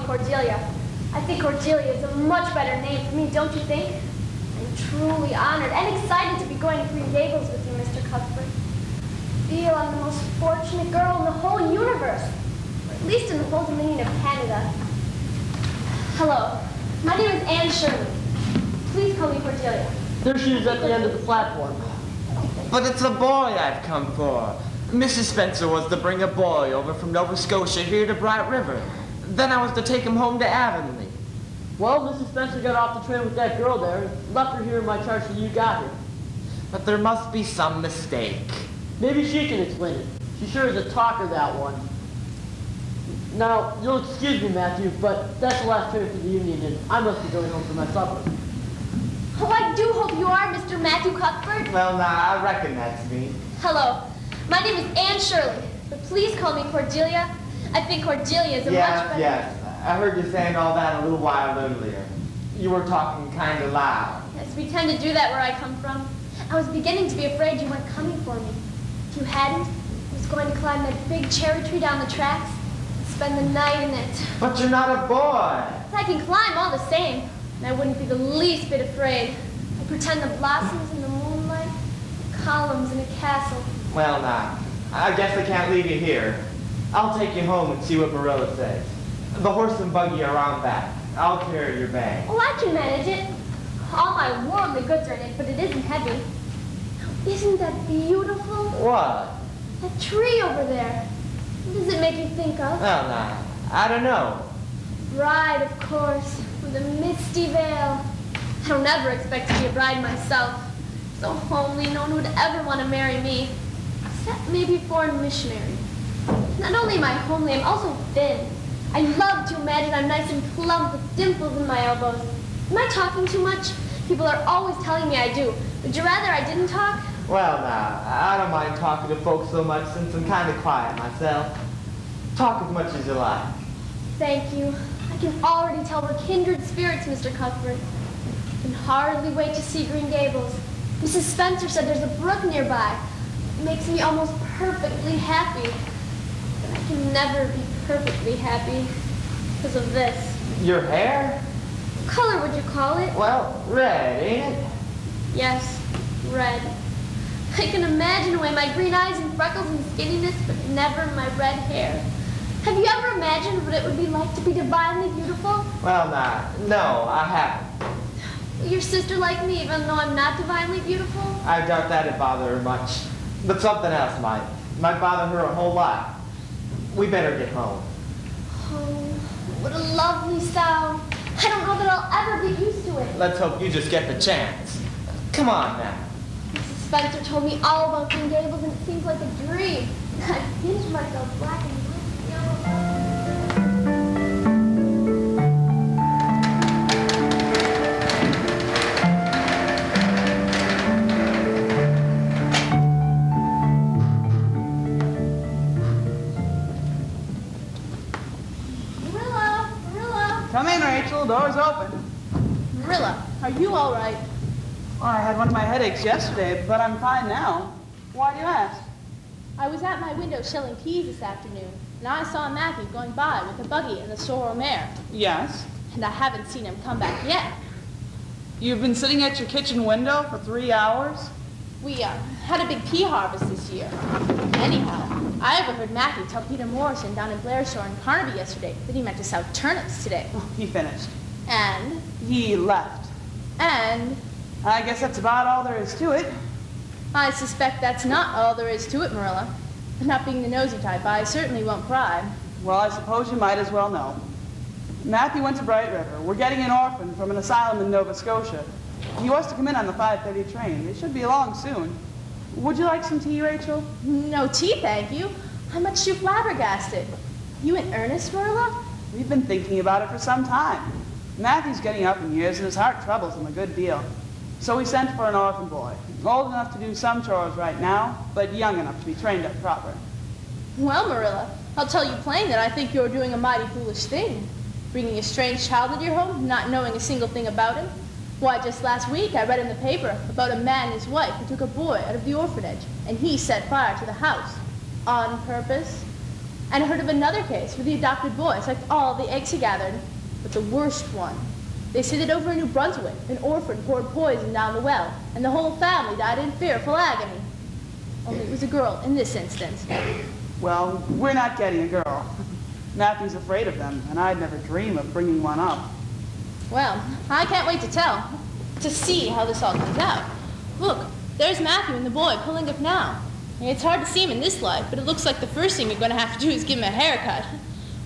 Cordelia. I think Cordelia is a much better name for me, don't you think? I'm truly honored and excited to be going to Green Gables with you, Mr. Cuthbert. I feel I'm the most fortunate girl in the whole universe, or at least in the whole Dominion of Canada. Hello, my name is Anne Shirley. Please call me Cordelia. There she is at the end of the platform. But it's a boy I've come for. Mrs. Spencer was to bring a boy over from Nova Scotia here to Bright River. Then I was to take him home to Avonlea. Well, Mrs. Spencer got off the train with that girl there and left her here in my charge till you got here. But there must be some mistake. Maybe she can explain it. She sure is a talker, that one. Now, you'll excuse me, Matthew, but that's the last train for the Union, and I must be going home for my supper. Oh, I do hope you are, Mr. Matthew Cuthbert. Well, now, I reckon that's me. Hello, my name is Anne Shirley, but please call me Cordelia. I think Cordelia is a much better... Yes. I heard you saying all that a little while earlier. You were talking kind of loud. Yes, we tend to do that where I come from. I was beginning to be afraid you weren't coming for me. If you hadn't, I was going to climb that big cherry tree down the tracks and spend the night in it. But you're not a boy. But I can climb all the same, and I wouldn't be the least bit afraid. I pretend the blossoms in the moonlight, the columns in a castle. Well, now, I guess I can't leave you here. I'll take you home and see what Marilla says. The horse and buggy are on back. I'll carry your bag. Oh, I can manage it. All my worldly goods are in it, but it isn't heavy. Isn't that beautiful? What? That tree over there. What does it make you think of? Well, now, I don't know. Bride, of course, with a misty veil. I don't ever expect to be a bride myself. So homely, no one would ever want to marry me. Except maybe a foreign missionary. Not only am I homely, I'm also thin. I love to imagine I'm nice and plump with dimples in my elbows. Am I talking too much? People are always telling me I do. Would you rather I didn't talk? Well, now, I don't mind talking to folks so much since I'm kind of quiet myself. Talk as much as you like. Thank you. I can already tell we're kindred spirits, Mr. Cuthbert. I can hardly wait to see Green Gables. Mrs. Spencer said there's a brook nearby. It makes me almost perfectly happy. But I can never be perfectly happy because of this. Your hair? What color would you call it? Well, red, ain't it? Yes, red. I can imagine away my green eyes and freckles and skinniness, but never my red hair. Have you ever imagined what it would be like to be divinely beautiful? Well, now, no, I haven't. Will your sister like me even though I'm not divinely beautiful? I doubt that'd bother her much. But something else might. Might bother her a whole lot. We better get home. Oh, what a lovely sound. I don't know that I'll ever get used to it. Let's hope you just get the chance. Come on now. Mrs. Spencer told me all about Green Gables and it seems like a dream. I pinch myself black and white and yellow. Come in, Rachel. The door's open. Marilla, are you all right? Well, I had one of my headaches yesterday, but I'm fine now. Why do you ask? I was at my window shelling peas this afternoon, and I saw Matthew going by with a buggy and the sorrel mare. Yes? And I haven't seen him come back yet. You've been sitting at your kitchen window for 3 hours? We had a big pea harvest this year. Anyhow, I overheard Matthew tell Peter Morrison down in Blairshore and Carnaby yesterday that he meant to sow turnips today. Oh, he finished. And? He left. And? I guess that's about all there is to it. I suspect that's not all there is to it, Marilla. Not being the nosy type, I certainly won't pry. Well, I suppose you might as well know. Matthew went to Bright River. We're getting an orphan from an asylum in Nova Scotia. He was to come in on the 5:30 train. It should be along soon. Would you like some tea, Rachel? No tea, thank you. I'm much too flabbergasted. You in earnest, Marilla? We've been thinking about it for some time. Matthew's getting up in years, and his heart troubles him a good deal. So we sent for an orphan boy, old enough to do some chores right now, but young enough to be trained up proper. Well, Marilla, I'll tell you plain that I think you're doing a mighty foolish thing. Bringing a strange child into your home, not knowing a single thing about him. Why, just last week I read in the paper about a man and his wife who took a boy out of the orphanage, and he set fire to the house. On purpose. And I heard of another case where the adopted boy sucked all the eggs he gathered. But the worst one. They said that over in New Brunswick, an orphan poured poison down the well, and the whole family died in fearful agony. Only it was a girl in this instance. Well, we're not getting a girl. Matthew's afraid of them, and I'd never dream of bringing one up. Well, I can't wait to see how this all comes out. Look, there's Matthew and the boy pulling up now. It's hard to see him in this light, but it looks like the first thing you're going to have to do is give him a haircut.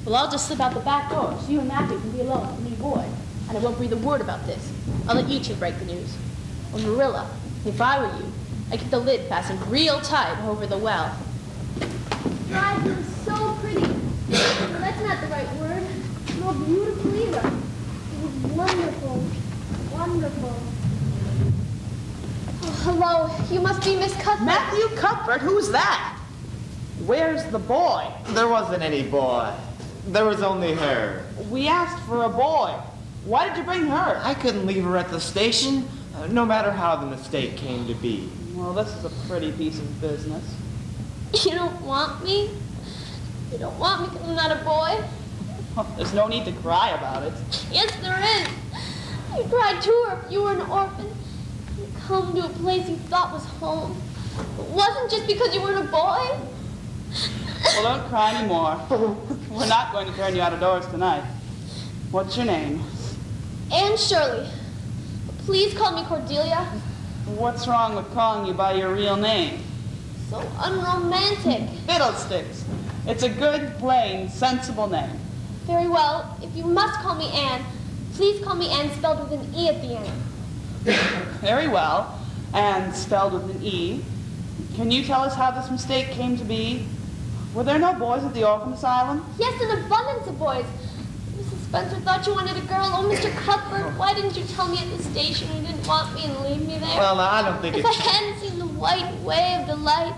Well, I'll just slip out the back door so you and Matthew can be alone with the new boy. And I won't breathe a word about this. I'll let you two break the news. Well, Marilla, if I were you, I'd get the lid fastened real tight over the well. God, it was so pretty. No, that's not the right word. Nor beautiful either. It was wonderful. Wonderful. Oh, hello. You must be Miss Cuthbert. Matthew Cuthbert? Who's that? Where's the boy? There wasn't any boy. There was only her. We asked for a boy. Why did you bring her? I couldn't leave her at the station, no matter how the mistake came to be. Well, this is a pretty piece of business. You don't want me? You don't want me because I'm not a boy? There's no need to cry about it. Yes, there is. You'd cry too if you were an orphan. You'd come to a place you thought was home. It wasn't just because you weren't a boy. Well, don't cry anymore. We're not going to turn you out of doors tonight. What's your name? Anne Shirley. Please call me Cordelia. What's wrong with calling you by your real name? So unromantic. Fiddlesticks. It's a good, plain, sensible name. Very well. If you must call me Anne, please call me Anne spelled with an E at the end. Very well. And spelled with an E. Can you tell us how this mistake came to be? Were there no boys at the orphan asylum? Yes, an abundance of boys. Mrs. Spencer thought you wanted a girl. Oh, Mr. Cuthbert, why didn't you tell me at the station you didn't want me and leave me there? Well, I don't think If I hadn't seen the white way of delight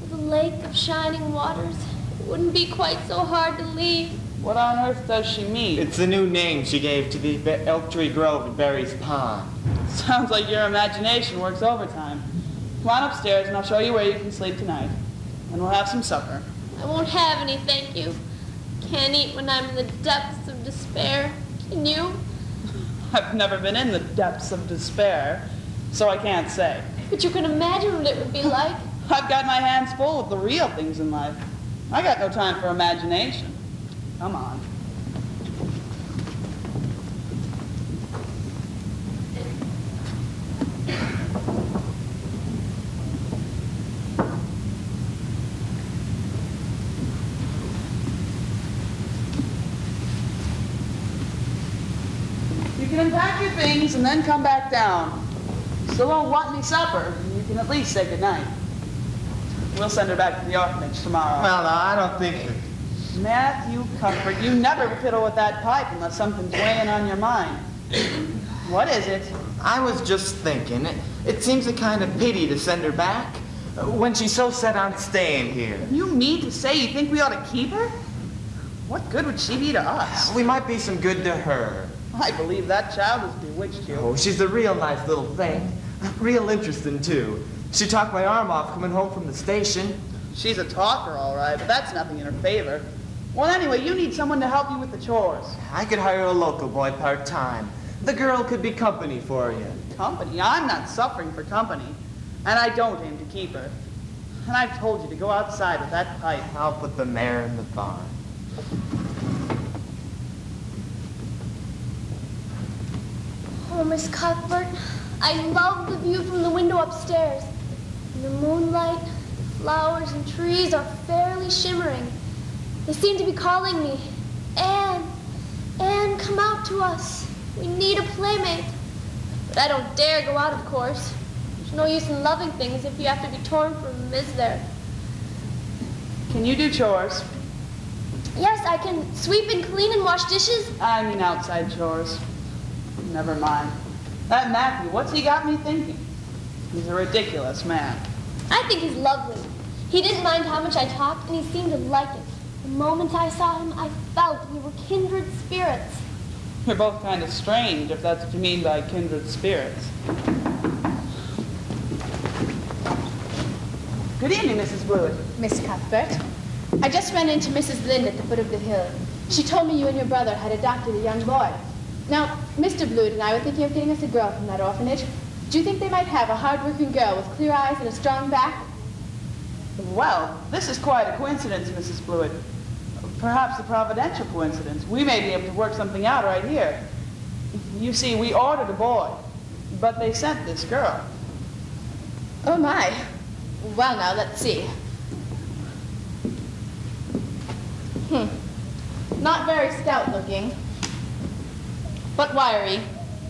with the lake of shining waters, it wouldn't be quite so hard to leave. What on earth does she mean? It's the new name she gave to the Elk Tree Grove at Berry's Pond. Sounds like your imagination works overtime. Come on upstairs and I'll show you where you can sleep tonight. And we'll have some supper. I won't have any, thank you. Can't eat when I'm in the depths of despair. Can you? I've never been in the depths of despair, so I can't say. But you can imagine what it would be like. I've got my hands full with the real things in life. I got no time for imagination. Come on. You can unpack your things and then come back down. Still don't want any supper. You can at least say goodnight. We'll send her back to the orphanage tomorrow. Well, no, I don't think... Matthew Cuthbert, you never fiddle with that pipe unless something's weighing on your mind. What is it? I was just thinking, it seems a kind of pity to send her back when she's so set on staying here. You mean to say you think we ought to keep her? What good would she be to us? We might be some good to her. I believe that child has bewitched you. Oh, she's a real nice little thing. Real interesting, too. She talked my arm off coming home from the station. She's a talker, all right, but that's nothing in her favor. Well, anyway, you need someone to help you with the chores. I could hire a local boy part-time. The girl could be company for you. Company? I'm not suffering for company. And I don't aim to keep her. And I've told you to go outside with that pipe. I'll put the mare in the barn. Oh, Miss Cuthbert, I love the view from the window upstairs. In the moonlight, the flowers and trees are fairly shimmering. They seem to be calling me. Anne, Anne, come out to us. We need a playmate. But I don't dare go out, of course. There's no use in loving things if you have to be torn from them, is there? Can you do chores? Yes, I can sweep and clean and wash dishes. I mean outside chores. Never mind. That Matthew, what's he got me thinking? He's a ridiculous man. I think he's lovely. He didn't mind how much I talked, and he seemed to like it. The moment I saw him, I felt we were kindred spirits. You're both kind of strange, if that's what you mean by kindred spirits. Good evening, Mrs. Blewett. Miss Cuthbert, I just ran into Mrs. Lynde at the foot of the hill. She told me you and your brother had adopted a young boy. Now, Mr. Blewett and I were thinking of getting us a girl from that orphanage. Do you think they might have a hard-working girl with clear eyes and a strong back? Well, this is quite a coincidence, Mrs. Blewett. Perhaps a providential coincidence. We may be able to work something out right here. You see, we ordered a boy, but they sent this girl. Oh, my. Well, now, let's see. Not very stout-looking, but wiry.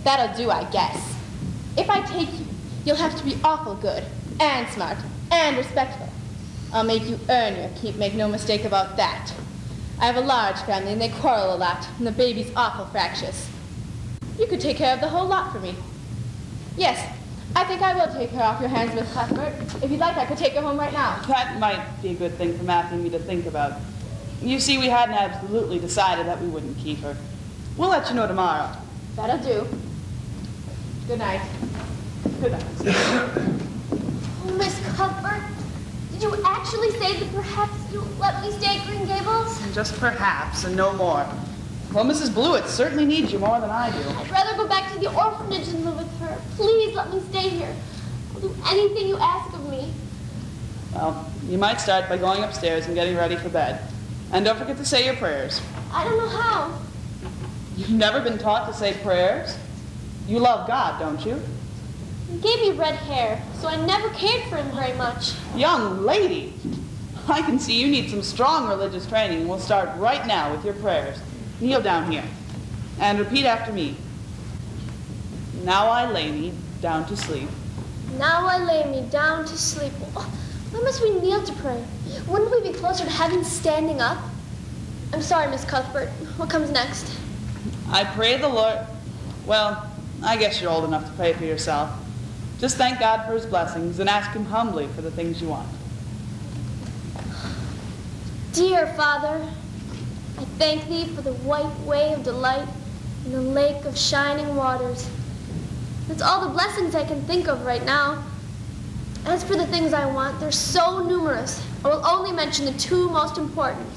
That'll do, I guess. If I take you, you'll have to be awful good, and smart, and respectful. I'll make you earn your keep, make no mistake about that. I have a large family, and they quarrel a lot, and the baby's awful fractious. You could take care of the whole lot for me. Yes, I think I will take her off your hands, Miss Cuthbert. If you'd like, I could take her home right now. That might be a good thing for Matthew and me to think about. You see, we hadn't absolutely decided that we wouldn't keep her. We'll let you know tomorrow. That'll do. Good night. Good night. Oh, Miss Cuthbert, did you actually say that perhaps you'll let me stay at Green Gables? Just perhaps, and no more. Well, Mrs. Blewett certainly needs you more than I do. I'd rather go back to the orphanage and live with her. Please let me stay here. I'll do anything you ask of me. Well, you might start by going upstairs and getting ready for bed. And don't forget to say your prayers. I don't know how. You've never been taught to say prayers? You love God, don't you? He gave me red hair, so I never cared for him very much. Young lady, I can see you need some strong religious training, and we'll start right now with your prayers. Kneel down here and repeat after me. Now I lay me down to sleep. Now I lay me down to sleep. Why must we kneel to pray? Wouldn't we be closer to heaven standing up? I'm sorry, Miss Cuthbert. What comes next? I pray the Lord. Well, I guess you're old enough to pray for yourself. Just thank God for his blessings and ask him humbly for the things you want. Dear Father, I thank thee for the white way of delight and the lake of shining waters. That's all the blessings I can think of right now. As for the things I want, they're so numerous. I will only mention the two most important.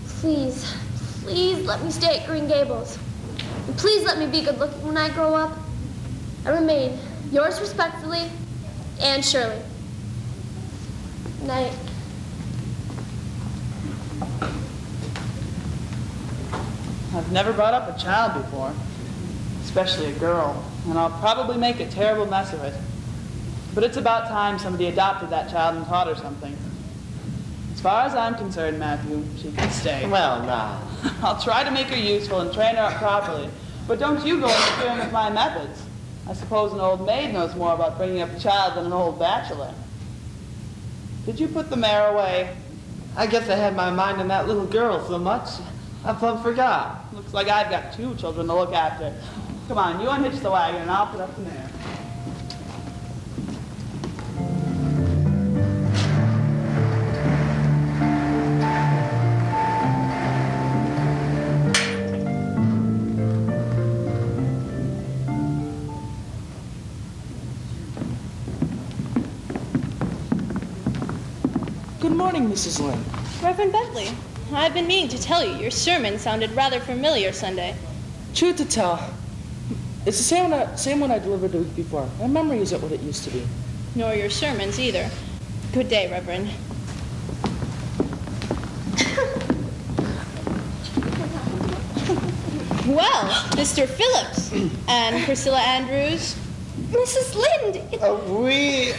Please, please let me stay at Green Gables. And please let me be good looking when I grow up. I remain yours respectfully, Anne Shirley. Good night. I've never brought up a child before, especially a girl, and I'll probably make a terrible mess of it. But it's about time somebody adopted that child and taught her something. As far as I'm concerned, Matthew, she can stay. Well, now. I'll try to make her useful and train her up properly, but don't you go interfering with my methods. I suppose an old maid knows more about bringing up a child than an old bachelor. Did you put the mare away? I guess I had my mind on that little girl so much, I plumb forgot. Looks like I've got two children to look after. Come on, you unhitch the wagon and I'll put up the mare. Good morning, Mrs. Lynde. Reverend Bentley, I've been meaning to tell you, your sermon sounded rather familiar Sunday. Truth to tell, it's the same one I delivered the week before. My memory isn't what it used to be. Nor your sermons either. Good day, Reverend. Well, Mr. Phillips and Priscilla Andrews. Mrs. Lynde!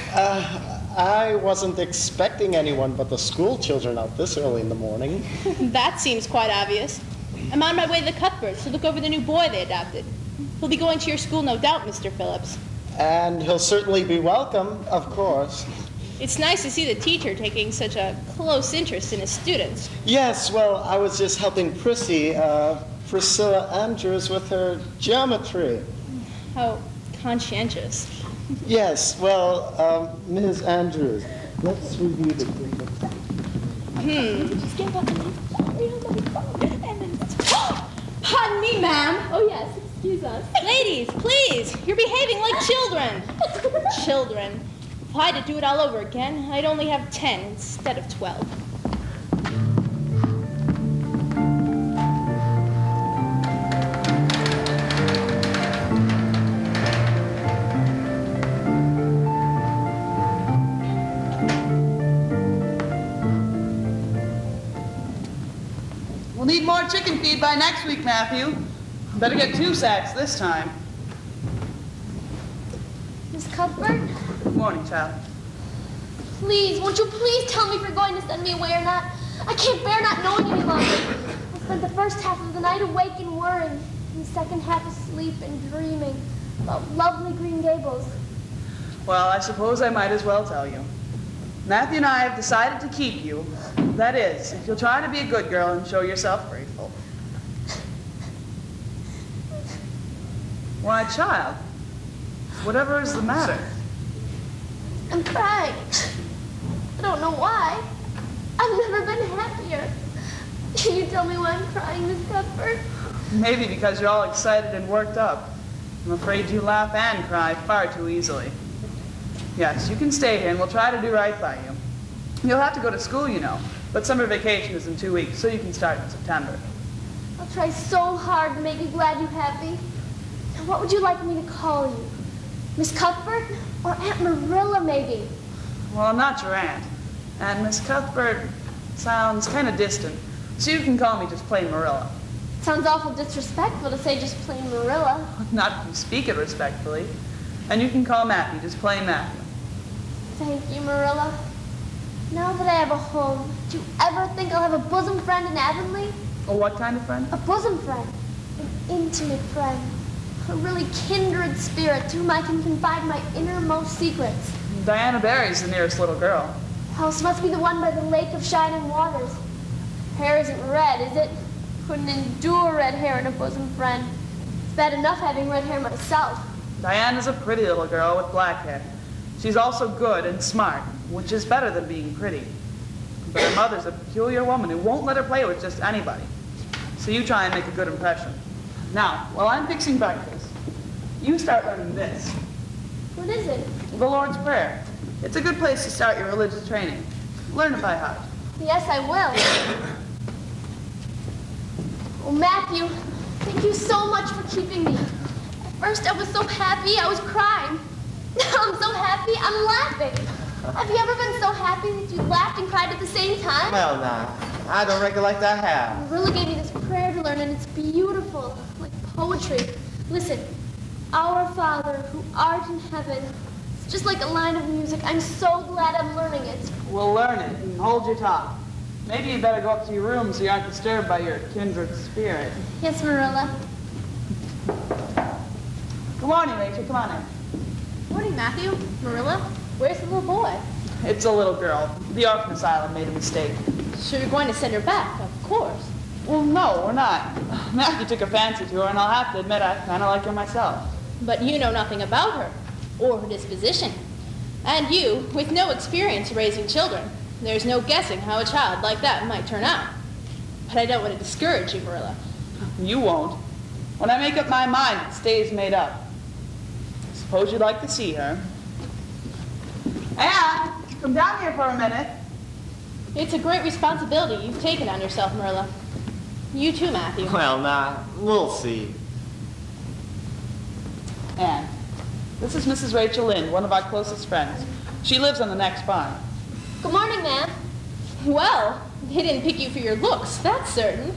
I wasn't expecting anyone but the school children out this early in the morning. That seems quite obvious. I'm on my way to the Cuthberts to look over the new boy they adopted. He'll be going to your school, no doubt, Mr. Phillips. And he'll certainly be welcome, of course. It's nice to see the teacher taking such a close interest in his students. Yes, well, I was just helping Priscilla Andrews with her geometry. How conscientious. Yes, well, Ms. Andrews, let's review the data. Pardon me, ma'am. Oh, yes, excuse us. Ladies, please, you're behaving like children. Children. If I had to do it all over again, I'd only have 10 instead of 12. chicken feed by next week, Matthew. Better get 2 sacks this time. Miss Cuthbert, Good morning, child. please, won't you please tell me if you're going to send me away or not? I can't bear not knowing any longer. I spent the first half of the night awake and worrying, and the second half asleep and dreaming about lovely Green Gables. Well, I suppose I might as well tell you. Matthew and I have decided to keep you. That is, if you'll try to be a good girl and show yourself grateful. Why, child, whatever is the matter? I'm crying. I don't know why. I've never been happier. Can you tell me why I'm crying, Miss Cuthbert? Maybe because you're all excited and worked up. I'm afraid you laugh and cry far too easily. Yes, you can stay here and we'll try to do right by you. You'll have to go to school, you know, but summer vacation is in 2 weeks, so you can start in September. I'll try so hard to make you glad you have me. Now, what would you like me to call you? Miss Cuthbert? Or Aunt Marilla, maybe? Well, I'm not your aunt, and Miss Cuthbert sounds kind of distant, so you can call me just plain Marilla. Sounds awful disrespectful to say just plain Marilla. Not if you speak it respectfully. And you can call Matthew just plain Matthew. Thank you, Marilla. Now that I have a home, do you ever think I'll have a bosom friend in Avonlea? Oh, what kind of friend? A bosom friend. An intimate friend. A really kindred spirit to whom I can confide my innermost secrets. Diana Barry's the nearest little girl. House must be the one by the Lake of Shining Waters. Hair isn't red, is it? Couldn't endure red hair in a bosom friend. It's bad enough having red hair myself. Diana's a pretty little girl with black hair. She's also good and smart, which is better than being pretty. But her mother's a peculiar woman who won't let her play with just anybody. So you try and make a good impression. Now, while I'm fixing breakfast, you start learning this. What is it? The Lord's Prayer. It's a good place to start your religious training. Learn it by heart. Yes, I will. Oh, Matthew, thank you so much for keeping me. At first I was so happy, I was crying. Now I'm so happy, I'm laughing. Have you ever been so happy that you laughed and cried at the same time? Well, now, I don't recollect I have. Marilla gave me this prayer to learn, and it's beautiful, like poetry. Listen, Our Father, who art in heaven. It's just like a line of music. I'm so glad I'm learning it. We'll learn it and hold your tongue. Maybe you better go up to your room so you aren't disturbed by your kindred spirit. Yes, Marilla. Good morning, Rachel. Come on in. Morning, Matthew. Marilla, where's the little boy? It's a little girl. The orphan asylum made a mistake. So you're going to send her back, of course. Well, no, we're not. Matthew took a fancy to her, and I'll have to admit I kind of like her myself. But you know nothing about her, or her disposition. And you, with no experience raising children, there's no guessing how a child like that might turn out. But I don't want to discourage you, Marilla. You won't. When I make up my mind, it stays made up. Suppose you'd like to see her. Anne, come down here for a minute. It's a great responsibility you've taken on yourself, Marilla. You too, Matthew. Well, now, we'll see. Anne, this is Mrs. Rachel Lynde, one of our closest friends. She lives on the next farm. Good morning, ma'am. Well, they didn't pick you for your looks, that's certain.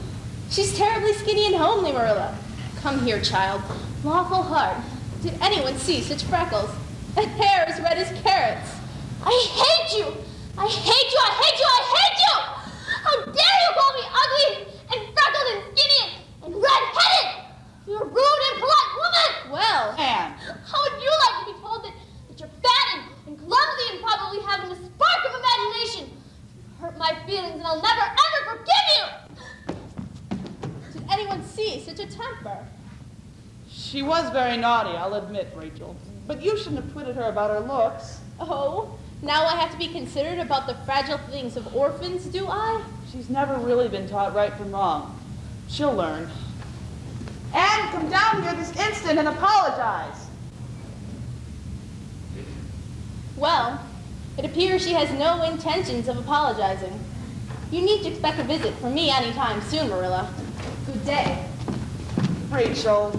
She's terribly skinny and homely, Marilla. Come here, child. Lawful heart. Did anyone see such freckles? And hair as red as carrots. I hate you! I hate you! I hate you! I hate you! How dare you call me ugly and freckled and skinny and red-headed! You're a rude, impolite woman! Well, Anne, How would you like to be told that you're fat and clumsy and probably haven't a spark of imagination? You hurt my feelings and I'll never, ever forgive you! did anyone see such a temper? she was very naughty, I'll admit, Rachel. But you shouldn't have twitted her about her looks. Oh, now I have to be considerate about the fragile things of orphans, do I? She's never really been taught right from wrong. She'll learn. Anne, come down here this instant and apologize. Well, it appears she has no intentions of apologizing. You need to expect a visit from me anytime soon, Marilla. Good day. Rachel.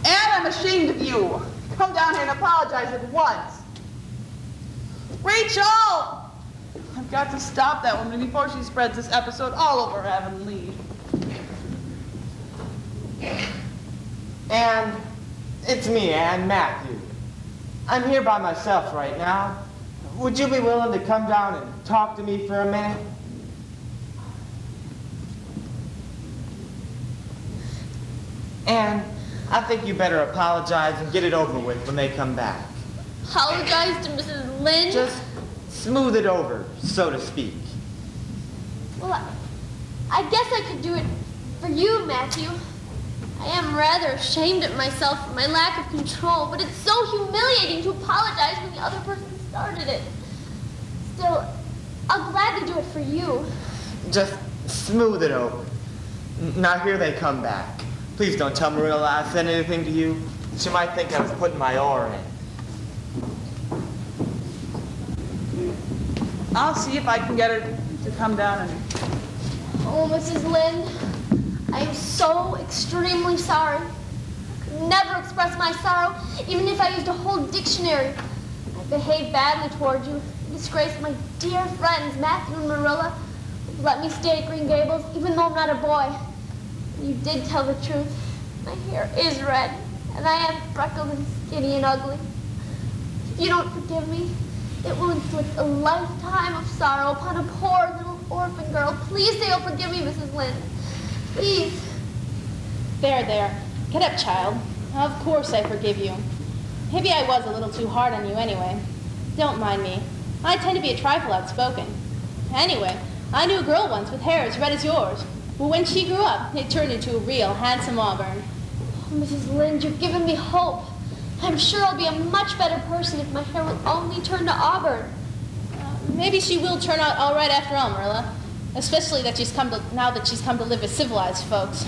Anne, I'm ashamed of you. Come down here and apologize at once. Rachel! I've got to stop that woman before she spreads this episode all over Avonlea. And it's me, Ann Matthew. I'm here by myself right now. Would you be willing to come down and talk to me for a minute? And I think you better apologize and get it over with when they come back. Apologize to Mrs. Lynde? Just smooth it over, so to speak. Well, I guess I could do it for you, Matthew. I am rather ashamed of myself for my lack of control, but it's so humiliating to apologize when the other person started it. Still, I'll gladly do it for you. Just smooth it over. Now here they come back. Please don't tell Marilla I said anything to you. She might think I was putting my oar in. I'll see if I can get her to come down and... Oh, Mrs. Lynde, I am so extremely sorry. I could never express my sorrow, even if I used a whole dictionary. I behaved badly toward you, disgraced my dear friends, Matthew and Marilla, who let me stay at Green Gables, even though I'm not a boy. You did tell the truth. My hair is red, and I am freckled and skinny and ugly. If you don't forgive me, it will inflict a lifetime of sorrow upon a poor little orphan girl. Please say you'll forgive me, Mrs. Lynde. Please. There. Get up, child. Of course I forgive you. Maybe I was a little too hard on you anyway. Don't mind me. I tend to be a trifle outspoken. Anyway, I knew a girl once with hair as red as yours. But when she grew up, it turned into a real handsome auburn. Oh, Mrs. Lynde, you've given me hope. I'm sure I'll be a much better person if my hair will only turn to auburn. Maybe she will turn out all right after all, Marilla. Especially now that she's come to live with civilized folks.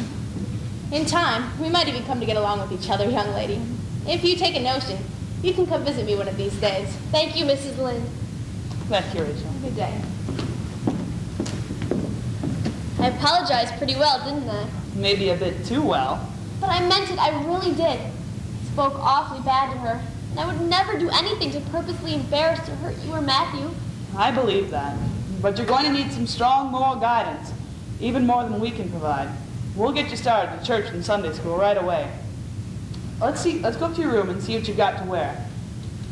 In time, we might even come to get along with each other, young lady. If you take a notion, you can come visit me one of these days. Thank you, Mrs. Lynde. Thank you, Rachel. Good day. I apologized pretty well, didn't I? Maybe a bit too well. But I meant it, I really did. I spoke awfully bad to her, and I would never do anything to purposely embarrass or hurt you or Matthew. I believe that. But you're going to need some strong moral guidance, even more than we can provide. We'll get you started at church and Sunday school right away. Let's go up to your room and see what you've got to wear.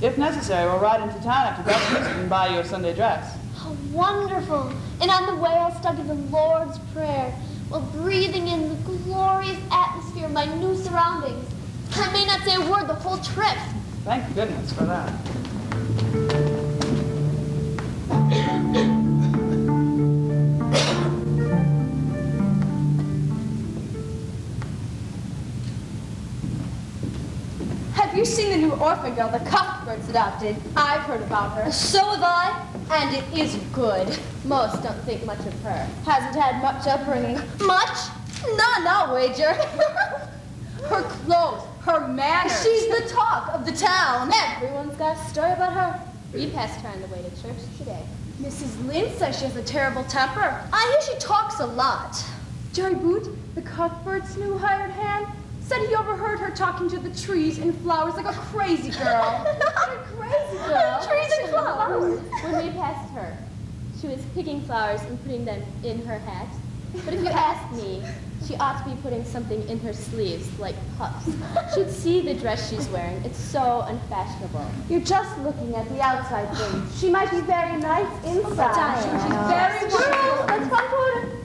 If necessary, we'll ride into town after breakfast and buy you a Sunday dress. How wonderful! And on the way, I'll study the Lord's Prayer while breathing in the glorious atmosphere of my new surroundings. I may not say a word the whole trip. Thank goodness for that. Have you seen the new orphan girl the Cuthberts adopted? I've heard about her. So have I, and it isn't good. Most don't think much of her. Hasn't had much upbringing. Much? None, I'll wager. Her clothes, her manners. She's the talk of the town. Everyone's got a story about her. We passed her on the way to church today. Mrs. Lynde says she has a terrible temper. I hear she talks a lot. Jerry Boot, the Cuthbert's new hired hand, said he overheard her talking to the trees and flowers like a crazy girl. A crazy girl. Trees and flowers. When we passed her, she was picking flowers and putting them in her hat. But if you ask me, she ought to be putting something in her sleeves, like puffs. Should see the dress she's wearing. It's so unfashionable. You're just looking at the outside thing. She might be very nice inside. She's very wonderful. Let's come forward.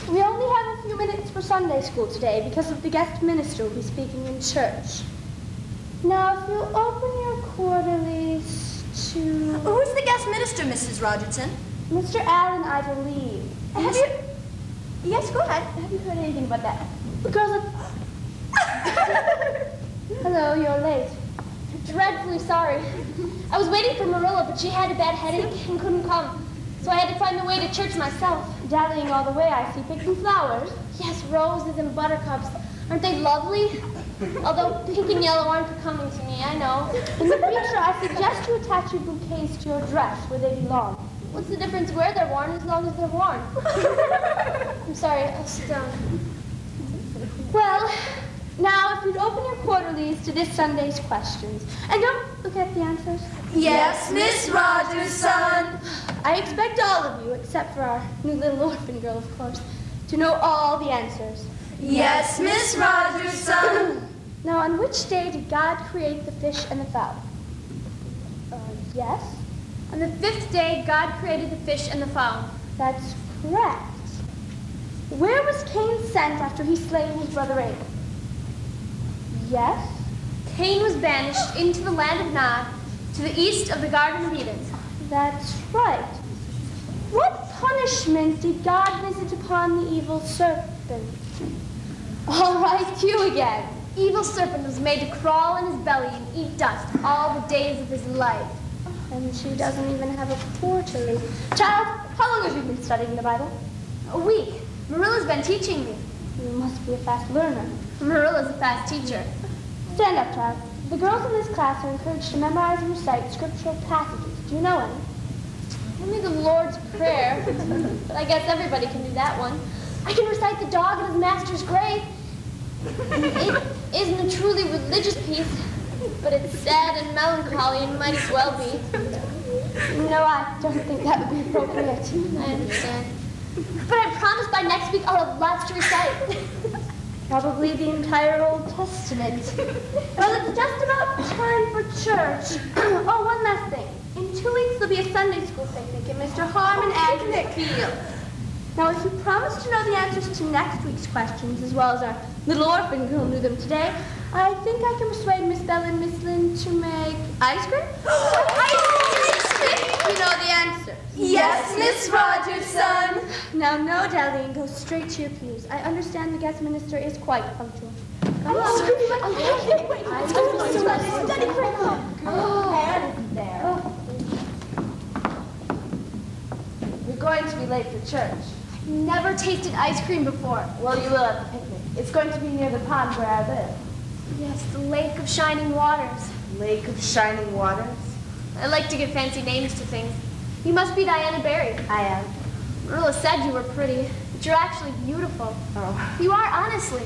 We only have a few minutes for Sunday school today because of the guest minister will be speaking in church. Now, if you'll open your quarterlies to... Who's the guest minister, Mrs. Rogerson? Mr. Allen, I believe. Have you... Yes, go ahead. Have you heard anything about that? The girls are... Hello, you're late. Dreadfully sorry. I was waiting for Marilla, but she had a bad headache and couldn't come. So I had to find the way to church myself. Dallying all the way, I see, picking flowers. Yes, roses and buttercups. Aren't they lovely? Although pink and yellow aren't becoming to me, I know. In the future, I suggest you attach your bouquets to your dress where they belong. What's the difference where they're worn as long as they're worn? I'm sorry, I'll sit down. Well, now if you'd open your quarterlies to this Sunday's questions. And don't look at the answers. Yes, Miss Rogerson. I expect all of you, except for our new little orphan girl, of course, to know all the answers. Yes, Miss Rogers, son. Now, on which day did God create the fish and the fowl? Yes. On the 5th day, God created the fish and the fowl. That's correct. Where was Cain sent after he slain his brother Abel? Yes. Cain was banished into the land of Nod, to the east of the Garden of Eden. That's right. What punishment did God visit upon the evil serpent? All right, you again. Evil serpent was made to crawl in his belly and eat dust all the days of his life. And she doesn't even have a quarterly. Child, how long have you been studying the Bible? A week. Marilla's been teaching me. You must be a fast learner. Marilla's a fast teacher. Stand up, child. The girls in this class are encouraged to memorize and recite scriptural passages. Do you know any? Only the Lord's Prayer, but I guess everybody can do that one. I can recite the dog in his master's grave. It isn't a truly religious piece, but it's sad and melancholy and might as well be. No, I don't think that would be appropriate. I understand. But I promise by next week I'll have lots to recite. Probably the entire Old Testament. Well, it's just about time for church. Oh, one last thing. In 2 weeks, there'll be a Sunday school picnic at Mr. Harmon Andrew's field. Now, if you promise to know the answers to next week's questions, as well as our little orphan girl knew them today, I think I can persuade Miss Bella and Miss Lynde to make ice cream. Ice cream! You know the answer. Yes, Miss Rogers, son. Now, no dallying. Go straight to your pews. I understand the guest minister is quite punctual. We're going to be late for church. I've never tasted ice cream before. Well, you will at the picnic. It's going to be near the pond where I live. Yes, the Lake of Shining Waters. Lake of Shining Waters? I like to give fancy names to things. You must be Diana Barry. I am. Marilla said you were pretty, but you're actually beautiful. Oh. You are, honestly.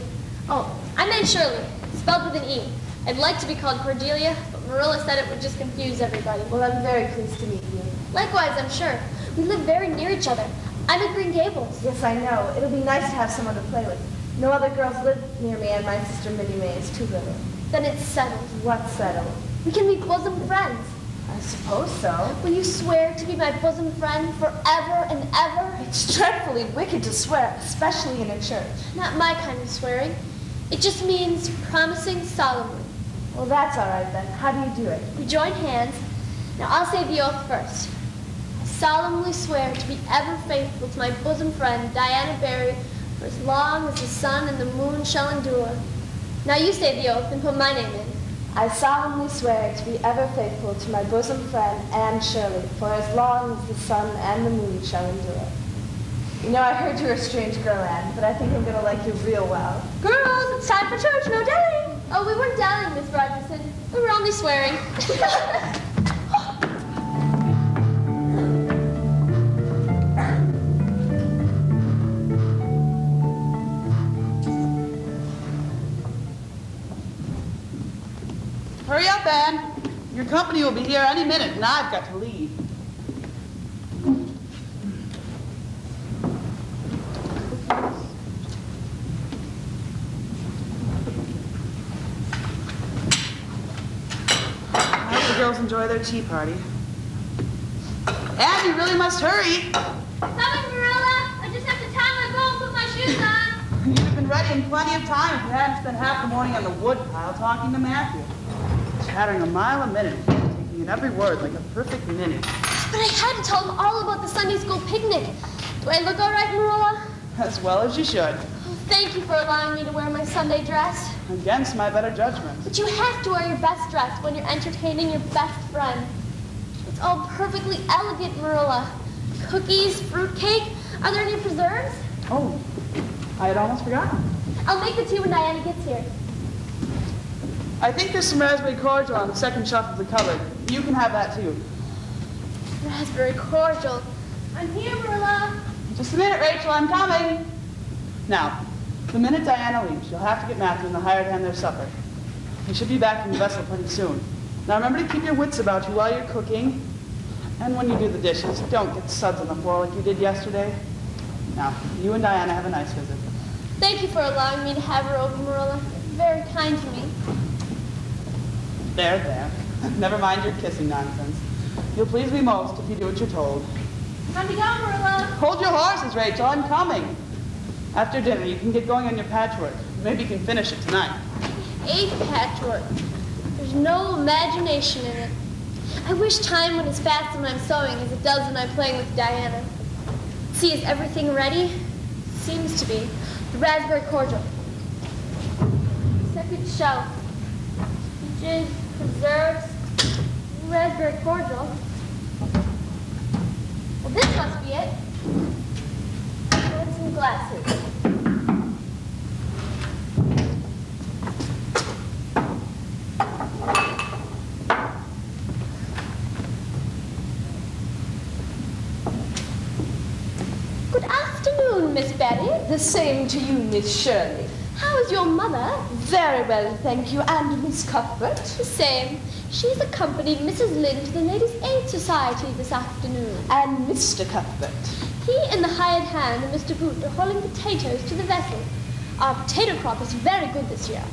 Oh, I meant Shirley, spelled with an E. I'd like to be called Cordelia, but Marilla said it would just confuse everybody. Well, I'm very pleased to meet you. Likewise, I'm sure. We live very near each other. I'm at Green Gables. Yes, I know. It'll be nice to have someone to play with. No other girls live near me, and my sister Minnie May is too little. Then it's settled. What's settled? We can be bosom friends. I suppose so. Will you swear to be my bosom friend forever and ever? It's dreadfully wicked to swear, especially in a church. Not my kind of swearing. It just means promising solemnly. Well, that's all right then. How do you do it? We join hands. Now I'll say the oath first. I solemnly swear to be ever faithful to my bosom friend, Diana Barry, for as long as the sun and the moon shall endure. Now you say the oath and put my name in. I solemnly swear to be ever faithful to my bosom friend, Anne Shirley, for as long as the sun and the moon shall endure. You know, I heard you're a strange girl, Anne, but I think I'm going to like you real well. Girls, it's time for church, no dallying. Oh, we weren't dallying, Miss Rogerson. We were only swearing. Hurry up, Anne. Your company will be here any minute, and I've got to leave. I hope the girls enjoy their tea party. Anne, you really must hurry. Coming, Marilla. I just have to tie my bow and put my shoes on. You'd have been ready in plenty of time if you hadn't spent half the morning on the wood pile talking to Matthew. Chattering a mile a minute, taking in every word like a perfect ninny. But I had to tell him all about the Sunday school picnic. Do I look all right, Marilla? As well as you should. Oh, thank you for allowing me to wear my Sunday dress. Against my better judgment. But you have to wear your best dress when you're entertaining your best friend. It's all perfectly elegant, Marilla. Cookies, fruitcake. Are there any preserves? Oh, I had almost forgotten. I'll make the tea when Diana gets here. I think there's some raspberry cordial on the second shelf of the cupboard. You can have that too. Raspberry cordial. I'm here, Marilla. Just a minute, Rachel, I'm coming. Now, the minute Diana leaves, you'll have to get Matthew and the hired hand their supper. He should be back from the vessel pretty soon. Now remember to keep your wits about you while you're cooking. And when you do the dishes, don't get suds on the floor like you did yesterday. Now, you and Diana have a nice visit. Thank you for allowing me to have her over, Marilla. Very kind to me. There, there. Never mind your kissing nonsense. You'll please me most if you do what you're told. Time to go, Marilla. Hold your horses, Rachel. I'm coming. After dinner, you can get going on your patchwork. Maybe you can finish it tonight. I hate patchwork. There's no imagination in it. I wish time went as fast when I'm sewing as it does when I'm playing with Diana. See, is everything ready? Seems to be. The raspberry cordial. Second shelf. Peaches, preserves, raspberry cordial. Well, this must be it. And some glasses. Good afternoon, Miss Betty. The same to you, Miss Shirley. How is your mother? Very well, thank you. And Miss Cuthbert? The same. She's accompanied Mrs. Lynde to the Ladies' Aid Society this afternoon. And Mr. Cuthbert? He and the hired hand and Mr. Boot are hauling potatoes to the vessel. Our potato crop is very good this year.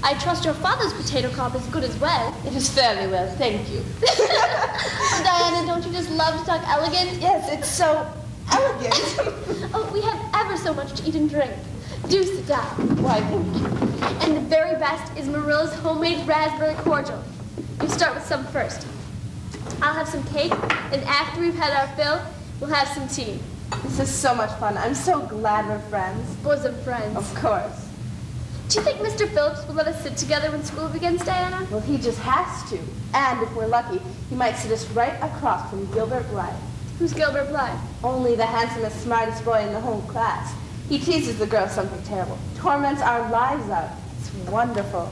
I trust your father's potato crop is good as well. It is fairly well, thank you. Oh, Diana, don't you just love to talk elegant? Yes, it's so elegant. Oh, we have ever so much to eat and drink. Do sit down. Why, thank you. And the very best is Marilla's homemade raspberry cordial. You start with some first. I'll have some cake, and after we've had our fill, we'll have some tea. This is so much fun. I'm so glad we're friends. Bosom friends. Of course. Do you think Mr. Phillips will let us sit together when school begins, Diana? Well, he just has to. And if we're lucky, he might sit us right across from Gilbert Blythe. Who's Gilbert Blythe? Only the handsomest, smartest boy in the whole class. He teases the girls something terrible. Torments our lives out. It's wonderful.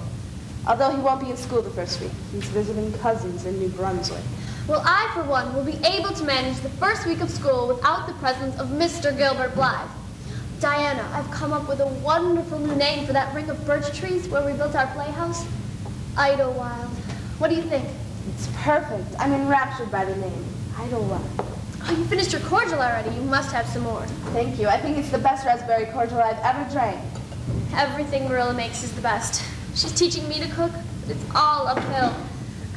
Although he won't be in school the first week. He's visiting cousins in New Brunswick. Well, I, for one, will be able to manage the first week of school without the presence of Mr. Gilbert Blythe. Diana, I've come up with a wonderful new name for that ring of birch trees where we built our playhouse. Idlewild. What do you think? It's perfect. I'm enraptured by the name. Idlewild. Oh, you finished your cordial already. You must have some more. Thank you. I think it's the best raspberry cordial I've ever drank. Everything Marilla makes is the best. She's teaching me to cook, but it's all uphill.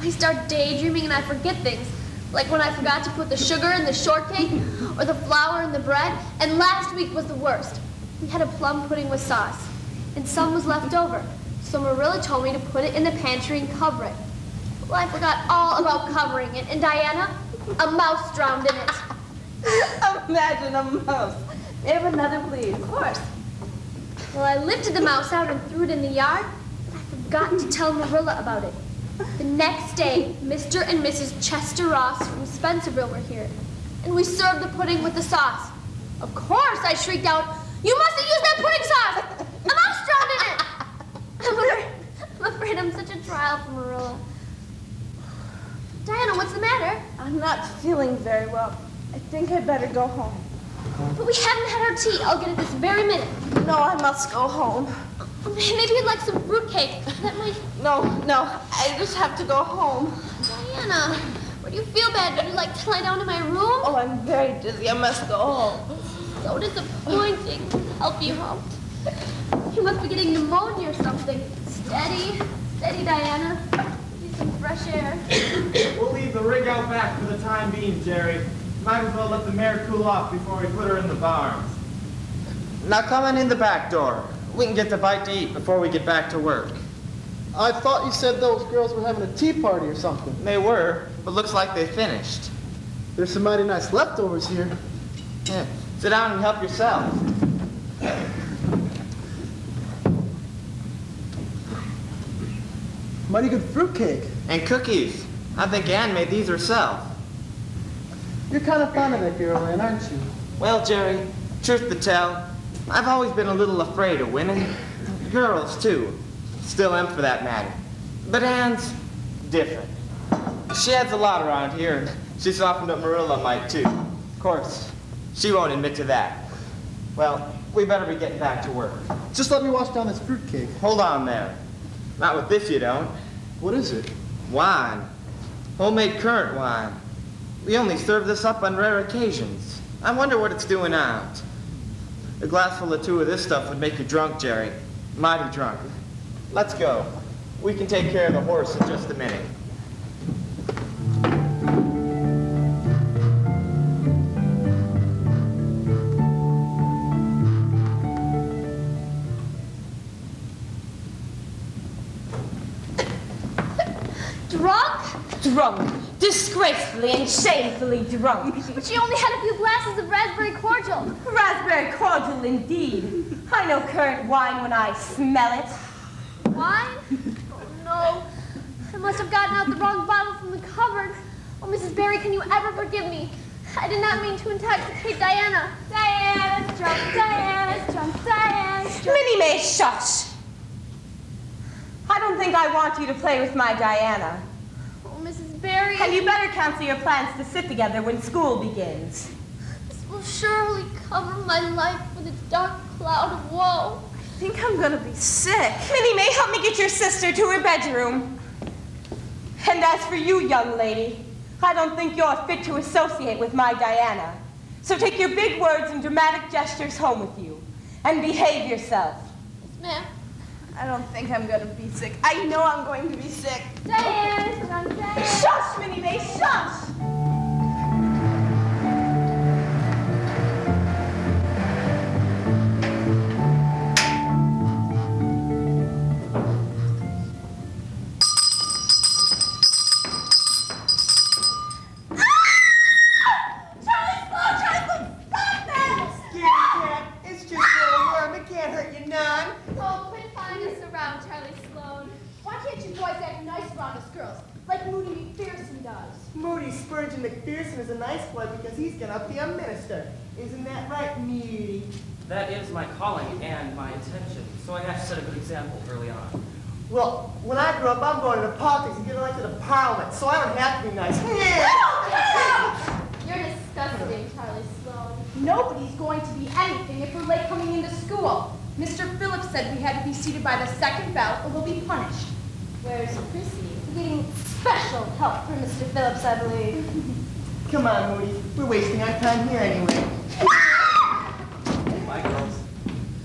I start daydreaming and I forget things. Like when I forgot to put the sugar in the shortcake or the flour in the bread. And last week was the worst. We had a plum pudding with sauce, and some was left over. So Marilla told me to put it in the pantry and cover it. Well, I forgot all about covering it, and Diana, a mouse drowned in it. Imagine a mouse. May I have another, please? Of course. Well, I lifted the mouse out and threw it in the yard, but I forgot to tell Marilla about it. The next day, Mr. and Mrs. Chester Ross from Spencerville were here, and we served the pudding with the sauce. Of course, I shrieked out, "You mustn't use that pudding sauce! A mouse drowned in it!" I'm afraid I'm such a trial for Marilla. Diana, what's the matter? I'm not feeling very well. I think I'd better go home. But we haven't had our tea. I'll get it this very minute. No, I must go home. Maybe you'd like some fruitcake. That might... No, I just have to go home. Diana, would you feel bad? Would you like to lie down in my room? Oh, I'm very dizzy. I must go home. So disappointing. Help you home. You must be getting pneumonia or something. Steady, Diana. Need some fresh air. We'll leave the rig out back for the time being, Jerry. Might as well let the mare cool off before we put her in the barns. Now come on in the back door. We can get the bite to eat before we get back to work. I thought you said those girls were having a tea party or something. They were, but looks like they finished. There's some mighty nice leftovers here. Yeah. Sit down and help yourself. Mighty good fruitcake. And cookies. I think Ann made these herself. You're kind of fond of that girl, Ann, aren't you? Well, Jerry, truth to tell, I've always been a little afraid of women. Girls, too. Still am, for that matter. But Ann's different. She has a lot around here, and she softened up Marilla might, too. Of course, she won't admit to that. Well, we better be getting back to work. Just let me wash down this fruitcake. Hold on there. Not with this, you don't. What is it? Wine. Homemade currant wine. We only serve this up on rare occasions. I wonder what it's doing out. A glass full of 2 of this stuff would make you drunk, Jerry. Mighty drunk. Let's go. We can take care of the horse in just a minute. Drunk. Disgracefully and shamefully drunk. But she only had a few glasses of raspberry cordial. Raspberry cordial indeed. I know currant wine when I smell it. Wine? Oh, no. I must have gotten out the wrong bottle from the cupboard. Oh, Mrs. Barry, can you ever forgive me? I did not mean to intoxicate Diana. Diana's drunk, Diana's drunk, Diana's drunk. Minnie May, shush. I don't think I want you to play with my Diana. Oh, Mrs. Barry. And you better cancel your plans to sit together when school begins. This will surely cover my life with its dark cloud of woe. I think I'm gonna be sick. Minnie May, help me get your sister to her bedroom. And as for you, young lady, I don't think you're fit to associate with my Diana. So take your big words and dramatic gestures home with you. And behave yourself. Yes, ma'am. I don't think I'm gonna be sick. I know I'm going to be sick. Diana's drunk, Diana. Shush, Minnie May, shush! Isn't that right, Moody? That is my calling and my intention, so I have to set a good example early on. Well, when I grow up, I'm going into politics and get elected to Parliament, so I don't have to be nice. You're disgusting, Charlie Sloan. Nobody's going to be anything if we're late coming into school. Mr. Phillips said we had to be seated by the second bell or we'll be punished. Where's Chrissy? Getting special help from Mr. Phillips, I believe. Come on, Moody. We're wasting our time here anyway. Bye, girls.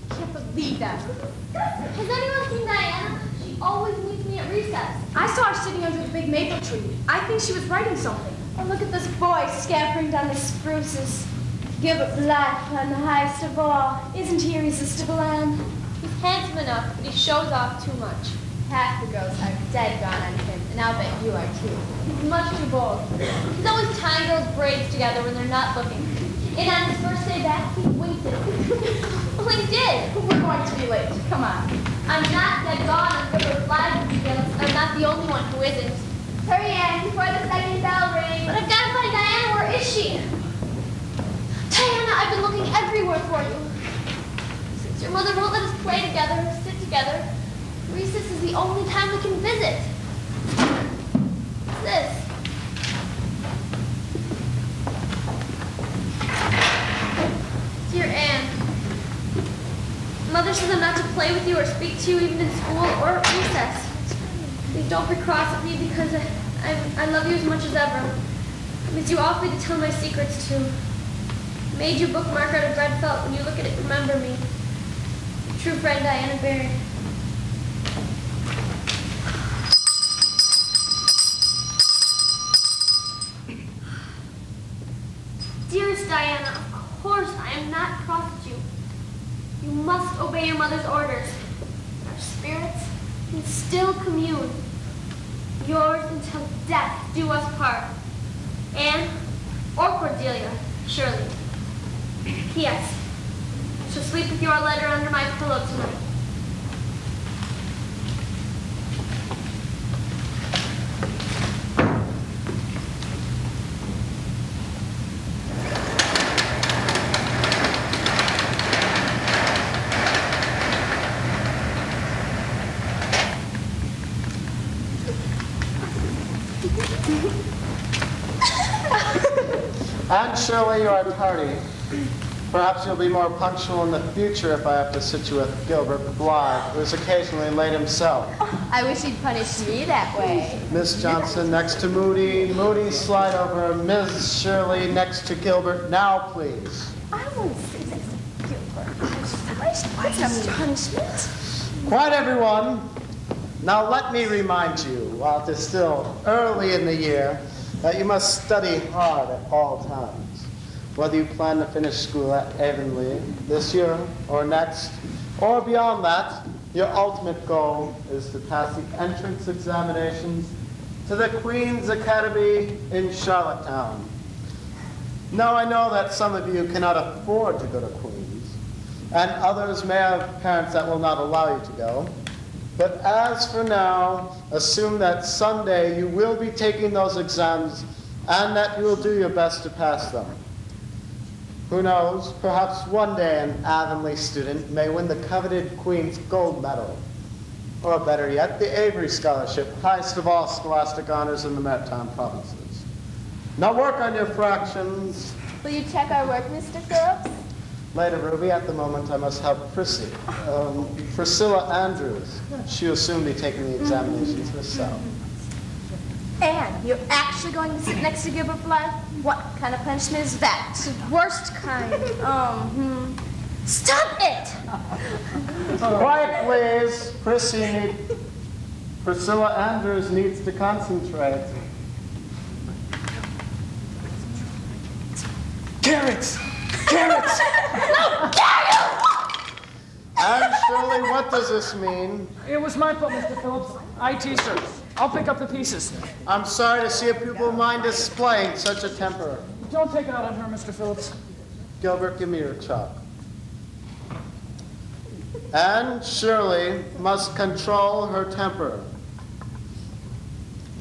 Can't believe that. Has anyone seen Diana? She always meets me at recess. I saw her sitting under the big maple tree. I think she was writing something. Oh, look at this boy scampering down the spruces. Gilbert Blythe on the highest of all. Isn't he irresistible, Anne? He's handsome enough, but he shows off too much. Half the girls are dead gone on him, and I'll bet you are too. He's much too bold. He's always tying girls' braids together when they're not looking. And on his first day back, he winked at me. Well, he did. We're going to be late. Come on. I'm not dead gone on Gilbert Blythe, because I'm not the only one who isn't. Hurry, Anne, before the second bell rings. But I've got to find Diana. Where is she? Diana, I've been looking everywhere for you. Since your mother won't let us play together or sit together, recess is the only time we can visit. What's this? Dear Anne, Mother says I'm not to play with you or speak to you even in school or at recess. Please don't be cross at me because I love you as much as ever. I miss you awfully to tell my secrets to. I made you bookmark out of red felt. When you look at it, remember me. Your true friend, Diana Barry. Dearest Diana, of course I am not cross at you. You must obey your mother's orders. Our spirits can still commune. Yours until death do us part. Anne or Cordelia, surely. P.S. I shall sleep with your letter under my pillow tonight. Aunt Shirley, you are tardy. Perhaps you'll be more punctual in the future if I have to sit you with Gilbert Blythe, who is occasionally late himself. I wish he'd punish me that way. Miss Johnson next to Moody. Moody, slide over. Ms. Shirley next to Gilbert. Now, please. I want to sit next to Gilbert. What's our punishment? Quiet, everyone. Now let me remind you, while it is still early in the year, that you must study hard at all times. Whether you plan to finish school at Avonlea this year or next, or beyond that, your ultimate goal is to pass the entrance examinations to the Queen's Academy in Charlottetown. Now I know that some of you cannot afford to go to Queen's, and others may have parents that will not allow you to go. But as for now, assume that someday you will be taking those exams and that you will do your best to pass them. Who knows, perhaps one day an Avonlea student may win the coveted Queen's Gold Medal. Or better yet, the Avery Scholarship, highest of all scholastic honors in the Maritime Provinces. Now work on your fractions. Will you check our work, Mr. Phillips? Later, Ruby. At the moment, I must help Prissy. Priscilla Andrews. She will soon be taking the examinations herself. Anne, you're actually going to sit next to Gilbert Blythe? What kind of punishment is that? The worst kind. Stop it! Quiet, please. Priscilla Andrews needs to concentrate. Carrots! Carrots! How dare you! And Shirley, what does this mean? It was my fault, Mr. Phillips. IT, sir. I'll pick up the pieces. I'm sorry to see a pupil of mine displaying such a temper. Don't take it out on her, Mr. Phillips. Gilbert, give me your chalk. And Shirley must control her temper.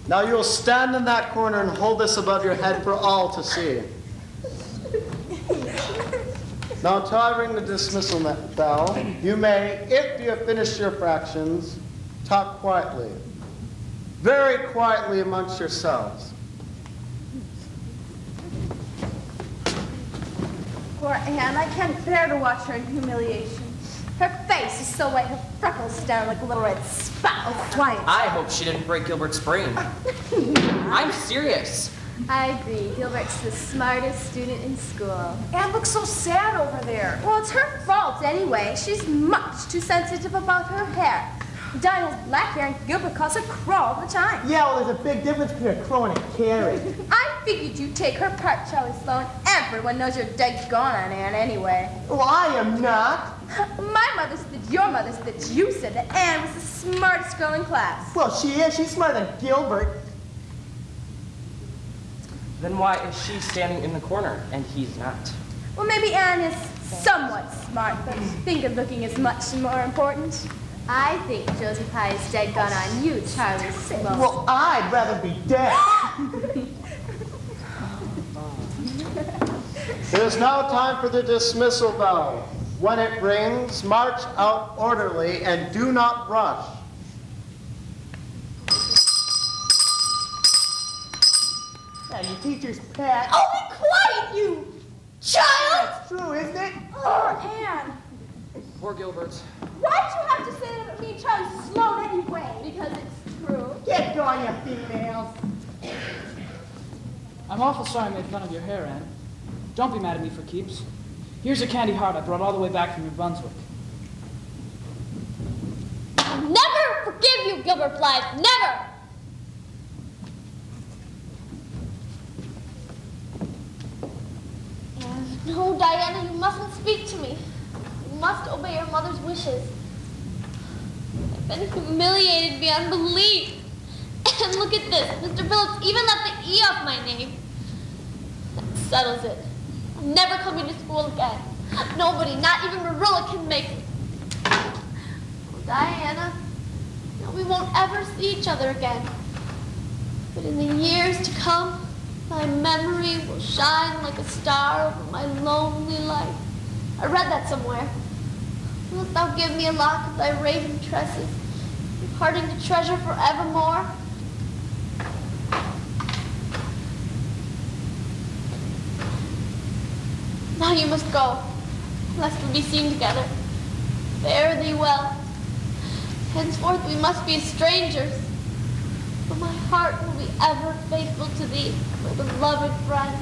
Now you will stand in that corner and hold this above your head for all to see. Now until I ring the dismissal bell, you may, if you have finished your fractions, talk quietly. Very quietly amongst yourselves. Poor Anne, I can't bear to watch her in humiliation. Her face is so white, her freckles stand like a little red spot. Oh, quiet. I hope she didn't break Gilbert's brain. I'm serious. I agree. Gilbert's the smartest student in school. Anne looks so sad over there. Well, it's her fault anyway. She's much too sensitive about her hair. Dinah has black hair and Gilbert calls her Crow all the time. Yeah, well, there's a big difference between a crow and a carrot. I figured you'd take her part, Charlie Sloane. Everyone knows you're dead gone on Anne anyway. Well, I am not. My mother said that your mother said that you said that Anne was the smartest girl in class. Well, she is. She's smarter than Gilbert. Then why is she standing in the corner and he's not? Well, maybe Anne is somewhat smart, but finger-looking is much more important. I think Josie Pye is dead gone on you, Charlie Sloane. Well, I'd rather be dead. It is now time for the dismissal bell. When it rings, march out orderly and do not rush. Now, your teacher's pet. Oh, be quiet, you child! That's true, isn't it? Oh, Anne. Poor Gilbert. Why'd you have to say that to me, Charlie Sloane, anyway? Because it's true. Get going, you females. I'm awful sorry I made fun of your hair, Anne. Don't be mad at me for keeps. Here's a candy heart I brought all the way back from New Brunswick. I'll never forgive you, Gilbert Blythe. Never! No, Diana, you mustn't speak to me. You must obey your mother's wishes. I've been humiliated beyond belief. And look at this. Mr. Phillips even left the E off my name. That settles it. I'm never coming to school again. Nobody, not even Marilla, can make me. Oh, Diana, no, we won't ever see each other again. But in the years to come, my memory will shine like a star over my lonely life. I read that somewhere. Wilt thou give me a lock of thy raven tresses, imparting to treasure forevermore? Now you must go, lest we be seen together. Fare thee well. Henceforth we must be strangers, but my heart will be ever faithful to thee, my beloved friend.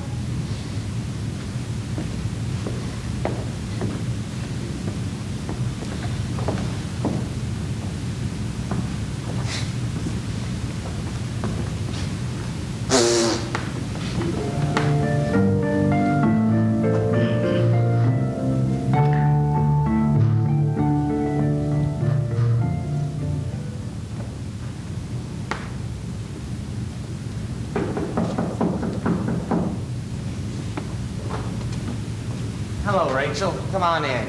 Rachel. Come on in.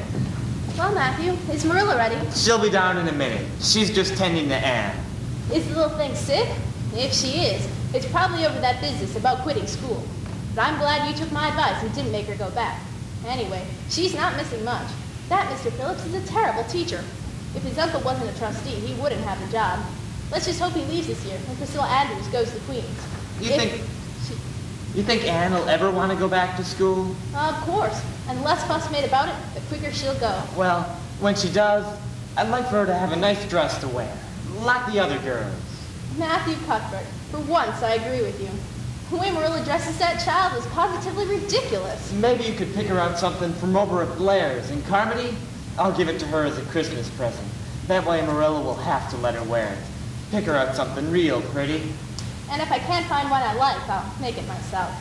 Well, Matthew, is Marilla ready? She'll be down in a minute. She's just tending to Anne. Is the little thing sick? If she is, it's probably over that business about quitting school. But I'm glad you took my advice and didn't make her go back. Anyway, she's not missing much. That Mr. Phillips is a terrible teacher. If his uncle wasn't a trustee, he wouldn't have the job. Let's just hope he leaves this year and Priscilla Andrews goes to Queens. You think Anne will ever want to go back to school? Of course. And the less fuss made about it, the quicker she'll go. Well, when she does, I'd like for her to have a nice dress to wear, like the other girls. Matthew Cuthbert, for once I agree with you. The way Marilla dresses that child is positively ridiculous. Maybe you could pick her out something from over at Blair's in Carmody. I'll give it to her as a Christmas present. That way Marilla will have to let her wear it. Pick her out something real pretty. And if I can't find one I like, I'll make it myself.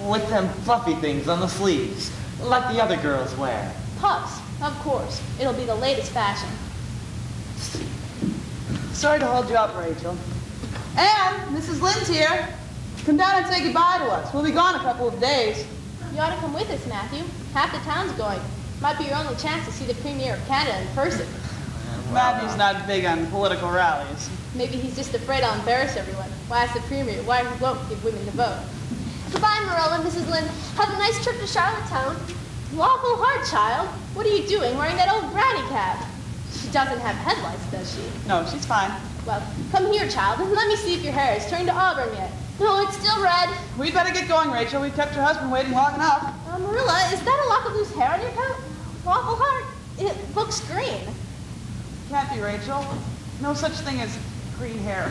With them fluffy things on the sleeves, like the other girls wear. Puffs, of course. It'll be the latest fashion. Sorry to hold you up, Rachel. And Mrs. Lynde's here. Come down and say goodbye to us. We'll be gone a couple of days. You ought to come with us, Matthew. Half the town's going. Might be your only chance to see the Premier of Canada in person. Matthew's not big on political rallies. Maybe he's just afraid I'll embarrass everyone. Why ask the Premier why he won't give women the vote. Goodbye, Marilla and Mrs. Lynde. Have a nice trip to Charlottetown. Lawful heart, child. What are you doing wearing that old granny cap? She doesn't have headlights, does she? No, she's fine. Well, come here, child, and let me see if your hair has turned to auburn yet. No, it's still red. We'd better get going, Rachel. We've kept your husband waiting long enough. Marilla, is that a lock of loose hair on your coat? Lawful heart, it looks green. Can't be, Rachel. No such thing as green hair.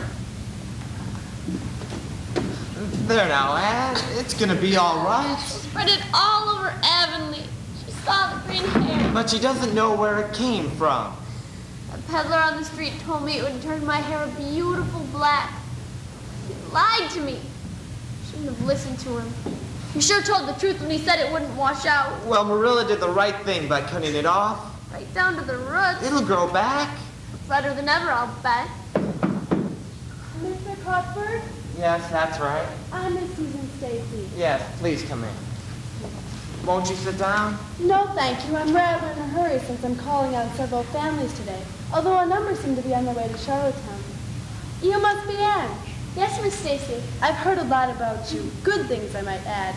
There now, Anne. It's gonna be all right. She spread it all over Avonlea. She saw the green hair. But she doesn't know where it came from. A peddler on the street told me it would turn my hair a beautiful black. He lied to me. Shouldn't have listened to him. He sure told the truth when he said it wouldn't wash out. Well, Marilla did the right thing by cutting it off. Right down to the roots. It'll grow back. Better than ever, I'll bet. Mr. Cuthbert? Yes, that's right. I'm Miss Susan Stacy. Yes, please come in. Won't you sit down? No, thank you. I'm rather in a hurry since I'm calling on several families today, although a number seem to be on their way to Charlottetown. You must be Anne. Yes, Miss Stacy. I've heard a lot about you. Good things, I might add.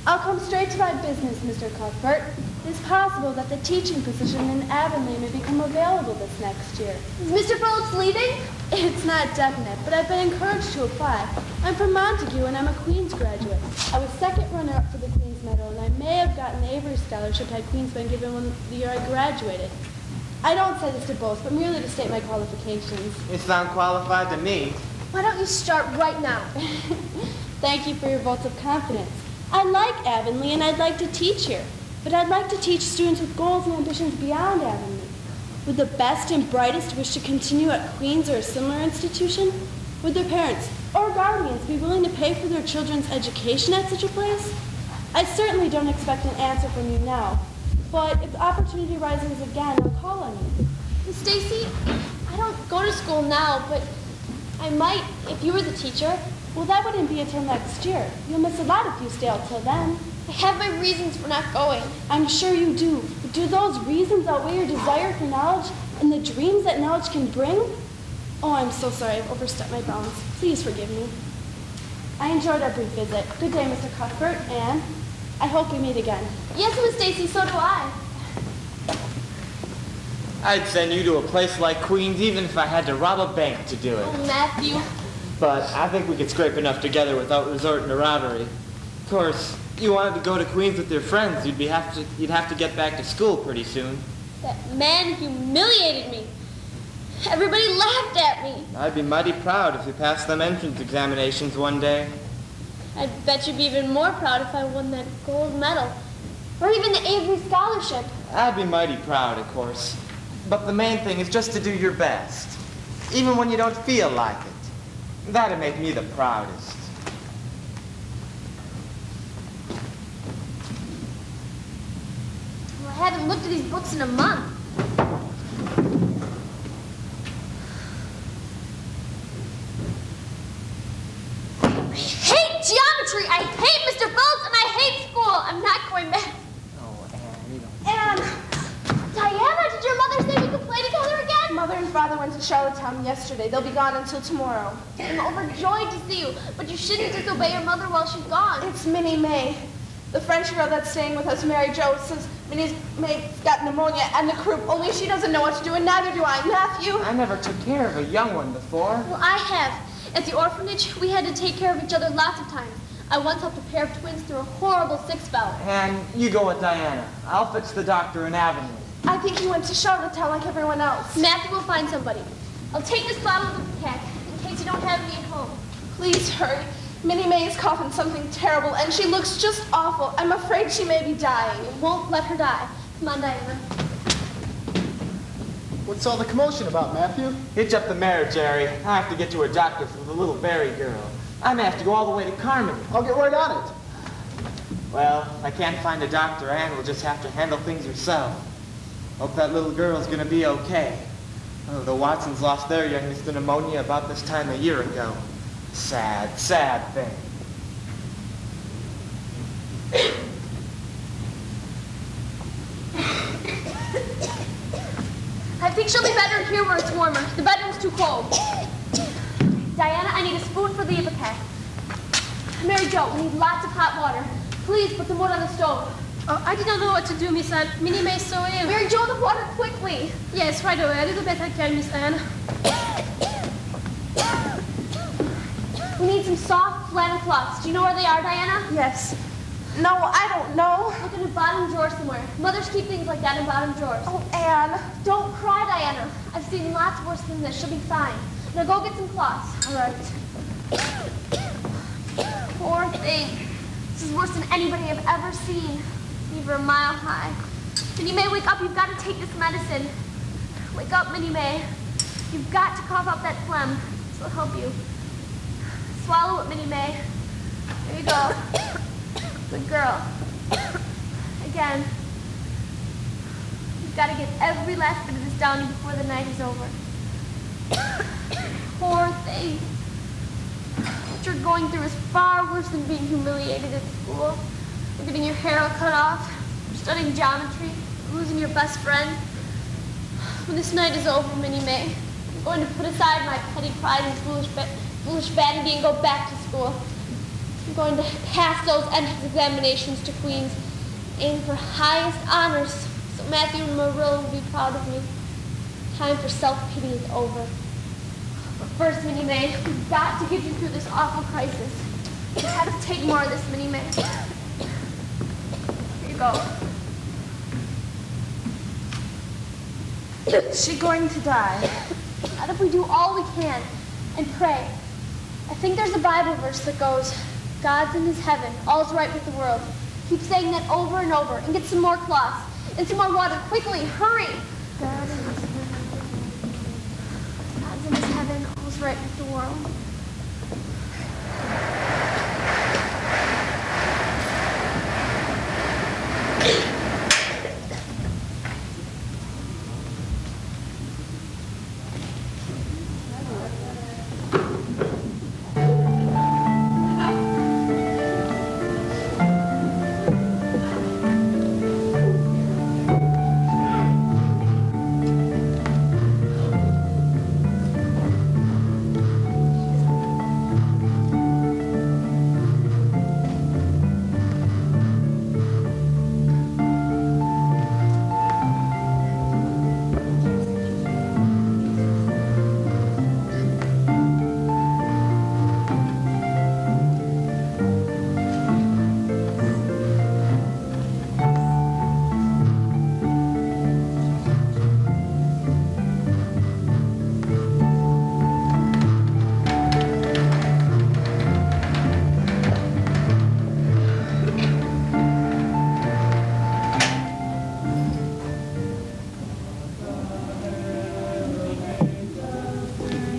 I'll come straight to my business, Mr. Cuthbert. It is possible that the teaching position in Avonlea may become available this next year. Is Mr. Phillips leaving? It's not definite, but I've been encouraged to apply. I'm from Montague, and I'm a Queen's graduate. I was second runner-up for the Queen's Medal, and I may have gotten the Avery Scholarship had Queen's been given one the year I graduated. I don't say this to boast, but merely to state my qualifications. You sound qualified to me. Why don't you start right now? Thank you for your votes of confidence. I like Avonlea, and I'd like to teach here. But I'd like to teach students with goals and ambitions beyond Avonlea. Would the best and brightest wish to continue at Queen's or a similar institution? Would their parents or guardians be willing to pay for their children's education at such a place? I certainly don't expect an answer from you now, but if the opportunity arises again, I'll call on you. Miss Stacy, I don't go to school now, but I might if you were the teacher. Well, that wouldn't be until next year. You'll miss a lot if you stay out till then. I have my reasons for not going. I'm sure you do. But do those reasons outweigh your desire for knowledge and the dreams that knowledge can bring? Oh, I'm so sorry. I've overstepped my bounds. Please forgive me. I enjoyed our brief visit. Good day, Mr. Cuthbert, and I hope we meet again. Yes, Miss Stacy, so do I. I'd send you to a place like Queen's even if I had to rob a bank to do it. Oh, Matthew. But I think we could scrape enough together without resorting to robbery. Of course, you wanted to go to Queen's with your friends, you'd have to get back to school pretty soon. That man humiliated me. Everybody laughed at me. I'd be mighty proud if you passed them entrance examinations one day. I'd bet you'd be even more proud if I won that gold medal. Or even the Avery Scholarship. I'd be mighty proud, of course. But the main thing is just to do your best. Even when you don't feel like it. That'd make me the proudest. Well, I haven't looked at these books in a month. I hate geometry. I hate Mr. Phillips, and I hate school. I'm not going back. Oh, Anne, you don't... And father went to Charlottetown yesterday. They'll be gone until tomorrow. I'm overjoyed to see you, but you shouldn't disobey your mother while she's gone. It's Minnie May. The French girl that's staying with us, Mary Jo, says Minnie May's got pneumonia and the croup, only she doesn't know what to do, and neither do I. Matthew? I never took care of a young one before. Well, I have. At the orphanage, we had to take care of each other lots of times. I once helped a pair of twins through a horrible sick spell. And you go with Diana. I'll fix the doctor in Avenue. I think he went to Charlottetown like everyone else. Matthew will find somebody. I'll take this bottle of Ipecac in case you don't have any at home. Please hurry. Minnie May is coughing something terrible, and she looks just awful. I'm afraid she may be dying. You won't let her die. Come on, Diana. What's all the commotion about, Matthew? Hitch up the mare, Jerry. I have to get to a doctor for the little Barry girl. I may have to go all the way to Carmody. I'll get right on it. Well, if I can't find a doctor, Ann will just have to handle things herself. Hope that little girl's gonna be okay. Oh, the Watsons lost their youngest to pneumonia about this time a year ago. Sad, sad thing. I think she'll be better here where it's warmer. The bedroom's too cold. Diana, I need a spoon for the Ipecac. Mary Jo, we need lots of hot water. Please put some wood on the stove. Oh, I did not know what to do, Miss Anne. Minnie May is so ill. Mary Jo, the water quickly. Yes, right away. I'll do the best I can, Miss Anne. We need some soft flannel cloths. Do you know where they are, Diana? Yes. No, I don't know. Look in a bottom drawer somewhere. Mothers keep things like that in bottom drawers. Oh, Anne. Don't cry, Diana. I've seen lots worse than this. She'll be fine. Now go get some cloths. All right. Poor thing. This is worse than anybody I've ever seen. Fever a mile high. Minnie May, wake up. You've got to take this medicine. Wake up, Minnie May. You've got to cough up that phlegm. This will help you. Swallow it, Minnie May. There you go. Good girl. Again. You've got to get every last bit of this down you before the night is over. Poor thing. What you're going through is far worse than being humiliated at school. You're getting your hair all cut off. You're studying geometry. You're losing your best friend. When this night is over, Minnie May, I'm going to put aside my petty pride and foolish vanity and go back to school. I'm going to pass those entrance examinations to Queens, aim for highest honors, so Matthew and Marilla will be proud of me. Time for self-pity is over. But first, Minnie May, we've got to get you through this awful crisis. You have to take more of this, Minnie May. Here you go. Is she going to die? Not if we do all we can and pray. I think there's a Bible verse that goes, God's in his heaven, all's right with the world. Keep saying that over and over, and get some more cloths and some more water. Quickly, hurry! God's in his heaven, all's right with the world.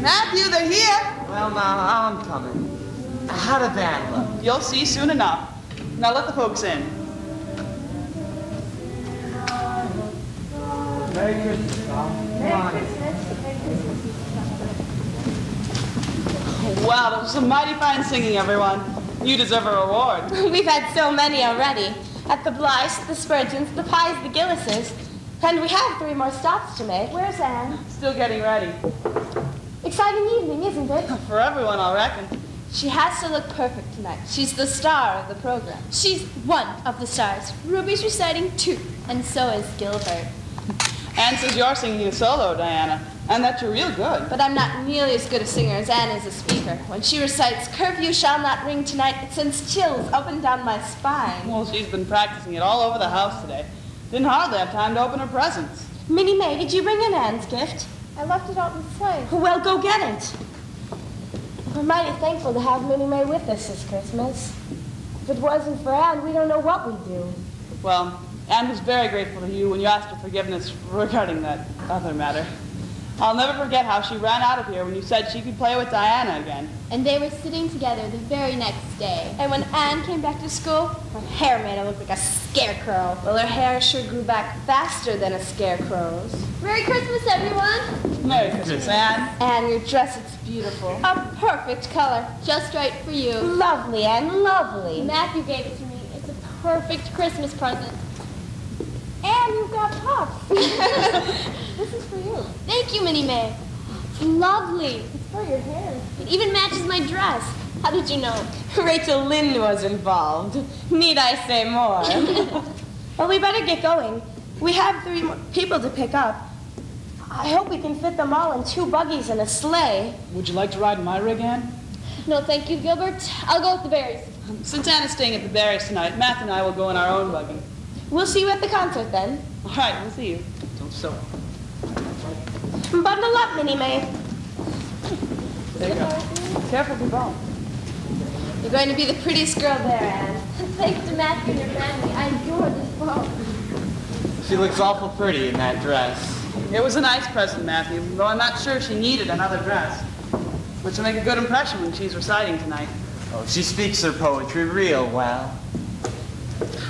Matthew, they're here. Well, now, I'm coming. How did that look? You'll see soon enough. Now let the folks in. Merry Christmas, Tom. Merry Christmas. Wow, that was some mighty fine singing, everyone. You deserve a reward. We've had so many already. At the Blythes, the Spurgeons, the Pies, the Gillises. And we have 3 more stops to make. Where's Anne? Still getting ready. Exciting evening, isn't it? For everyone, I reckon. She has to look perfect tonight. She's the star of the program. She's one of the stars. Ruby's reciting 2, and so is Gilbert. Anne says you're singing a solo, Diana, and that you're real good. But I'm not nearly as good a singer as Anne is a speaker. When she recites, "Curfew shall not ring tonight," it sends chills up and down my spine. Well, she's been practicing it all over the house today. Didn't hardly have time to open her presents. Minnie May, did you bring in Anne's gift? I left it out in the sleigh. Well, go get it. We're mighty thankful to have Minnie May with us this Christmas. If it wasn't for Anne, we don't know what we'd do. Well, Anne was very grateful to you when you asked her forgiveness regarding that other matter. I'll never forget how she ran out of here when you said she could play with Diana again. And they were sitting together the very next day. And when Anne came back to school, her hair made her look like a scarecrow. Well, her hair sure grew back faster than a scarecrow's. Merry Christmas, everyone. Merry Christmas, Anne. Anne, your dress is beautiful. A perfect color, just right for you. Lovely, Anne, lovely. Matthew gave it to me. It's a perfect Christmas present. And you've got puffs. This is for you. Thank you, Minnie May. It's lovely. It's for your hair. It even matches my dress. How did you know? Rachel Lynde was involved. Need I say more? Well, we better get going. We have 3 more people to pick up. I hope we can fit them all in 2 buggies and a sleigh. Would you like to ride in my rig, Anne? No, thank you, Gilbert. I'll go with the berries. Since Anne is staying at the Barrys tonight, Matt and I will go in our own buggy. We'll see you at the concert then. All right, we'll see you. So. Bundle up, Minnie May. There you go. Careful, be ball. You're going to be the prettiest girl there, Anne. Thanks to Matthew and your family, I adore this ball. She looks awful pretty in that dress. It was a nice present, Matthew, though I'm not sure she needed another dress. Which will make a good impression when she's reciting tonight. Oh, she speaks her poetry real well.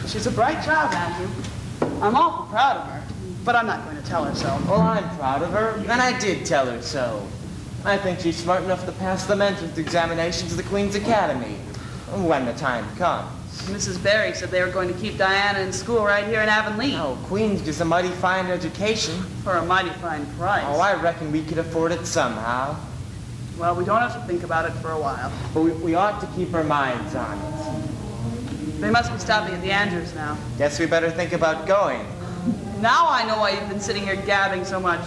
She's a bright child, Matthew. I'm awful proud of her, but I'm not going to tell her so. Well, I'm proud of her, and I did tell her so. I think she's smart enough to pass the entrance examinations of the Queen's Academy, when the time comes. Mrs. Barry said they were going to keep Diana in school right here in Avonlea. Oh, Queen's gives a mighty fine education. For a mighty fine price. Oh, I reckon we could afford it somehow. Well, we don't have to think about it for a while. But we ought to keep our minds on it. They must be stopping at the Andrews now. Guess we better think about going. Now I know why you've been sitting here gabbing so much.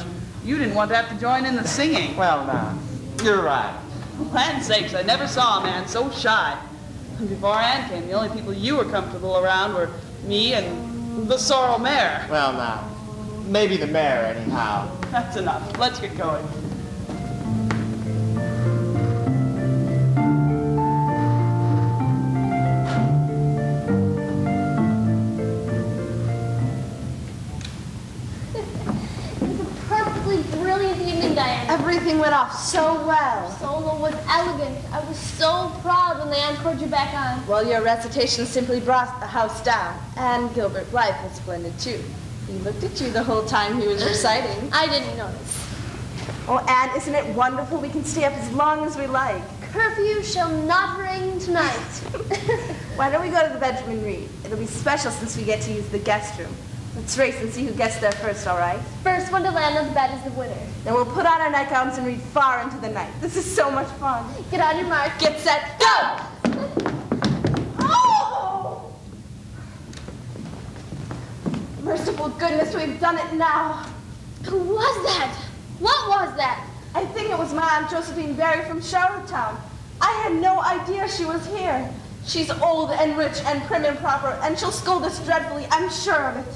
You didn't want to have to join in the singing. Well, now, you're right. For land's sakes, I never saw a man so shy. And before Anne came, the only people you were comfortable around were me and the sorrel mare. Well, now, maybe the mare, anyhow. That's enough. Let's get going. Everything went off so well. Solo was elegant. I was so proud when they encored you back on. Well, your recitation simply brought the house down. And Gilbert Blythe was splendid, too. He looked at you the whole time he was reciting. I didn't notice. Oh, Anne, isn't it wonderful? We can stay up as long as we like. Curfew shall not ring tonight. Why don't we go to the bedroom and read? It'll be special since we get to use the guest room. Let's race and see who gets there first, all right? First one to land on the bed is the winner. Then we'll put on our nightgowns and read far into the night. This is so much fun. Get on your mark. Get set, go! Oh! Merciful goodness, we've done it now. Who was that? What was that? I think it was my Aunt Josephine Barry from Charlottetown. I had no idea she was here. She's old and rich and prim and proper, and she'll scold us dreadfully, I'm sure of it.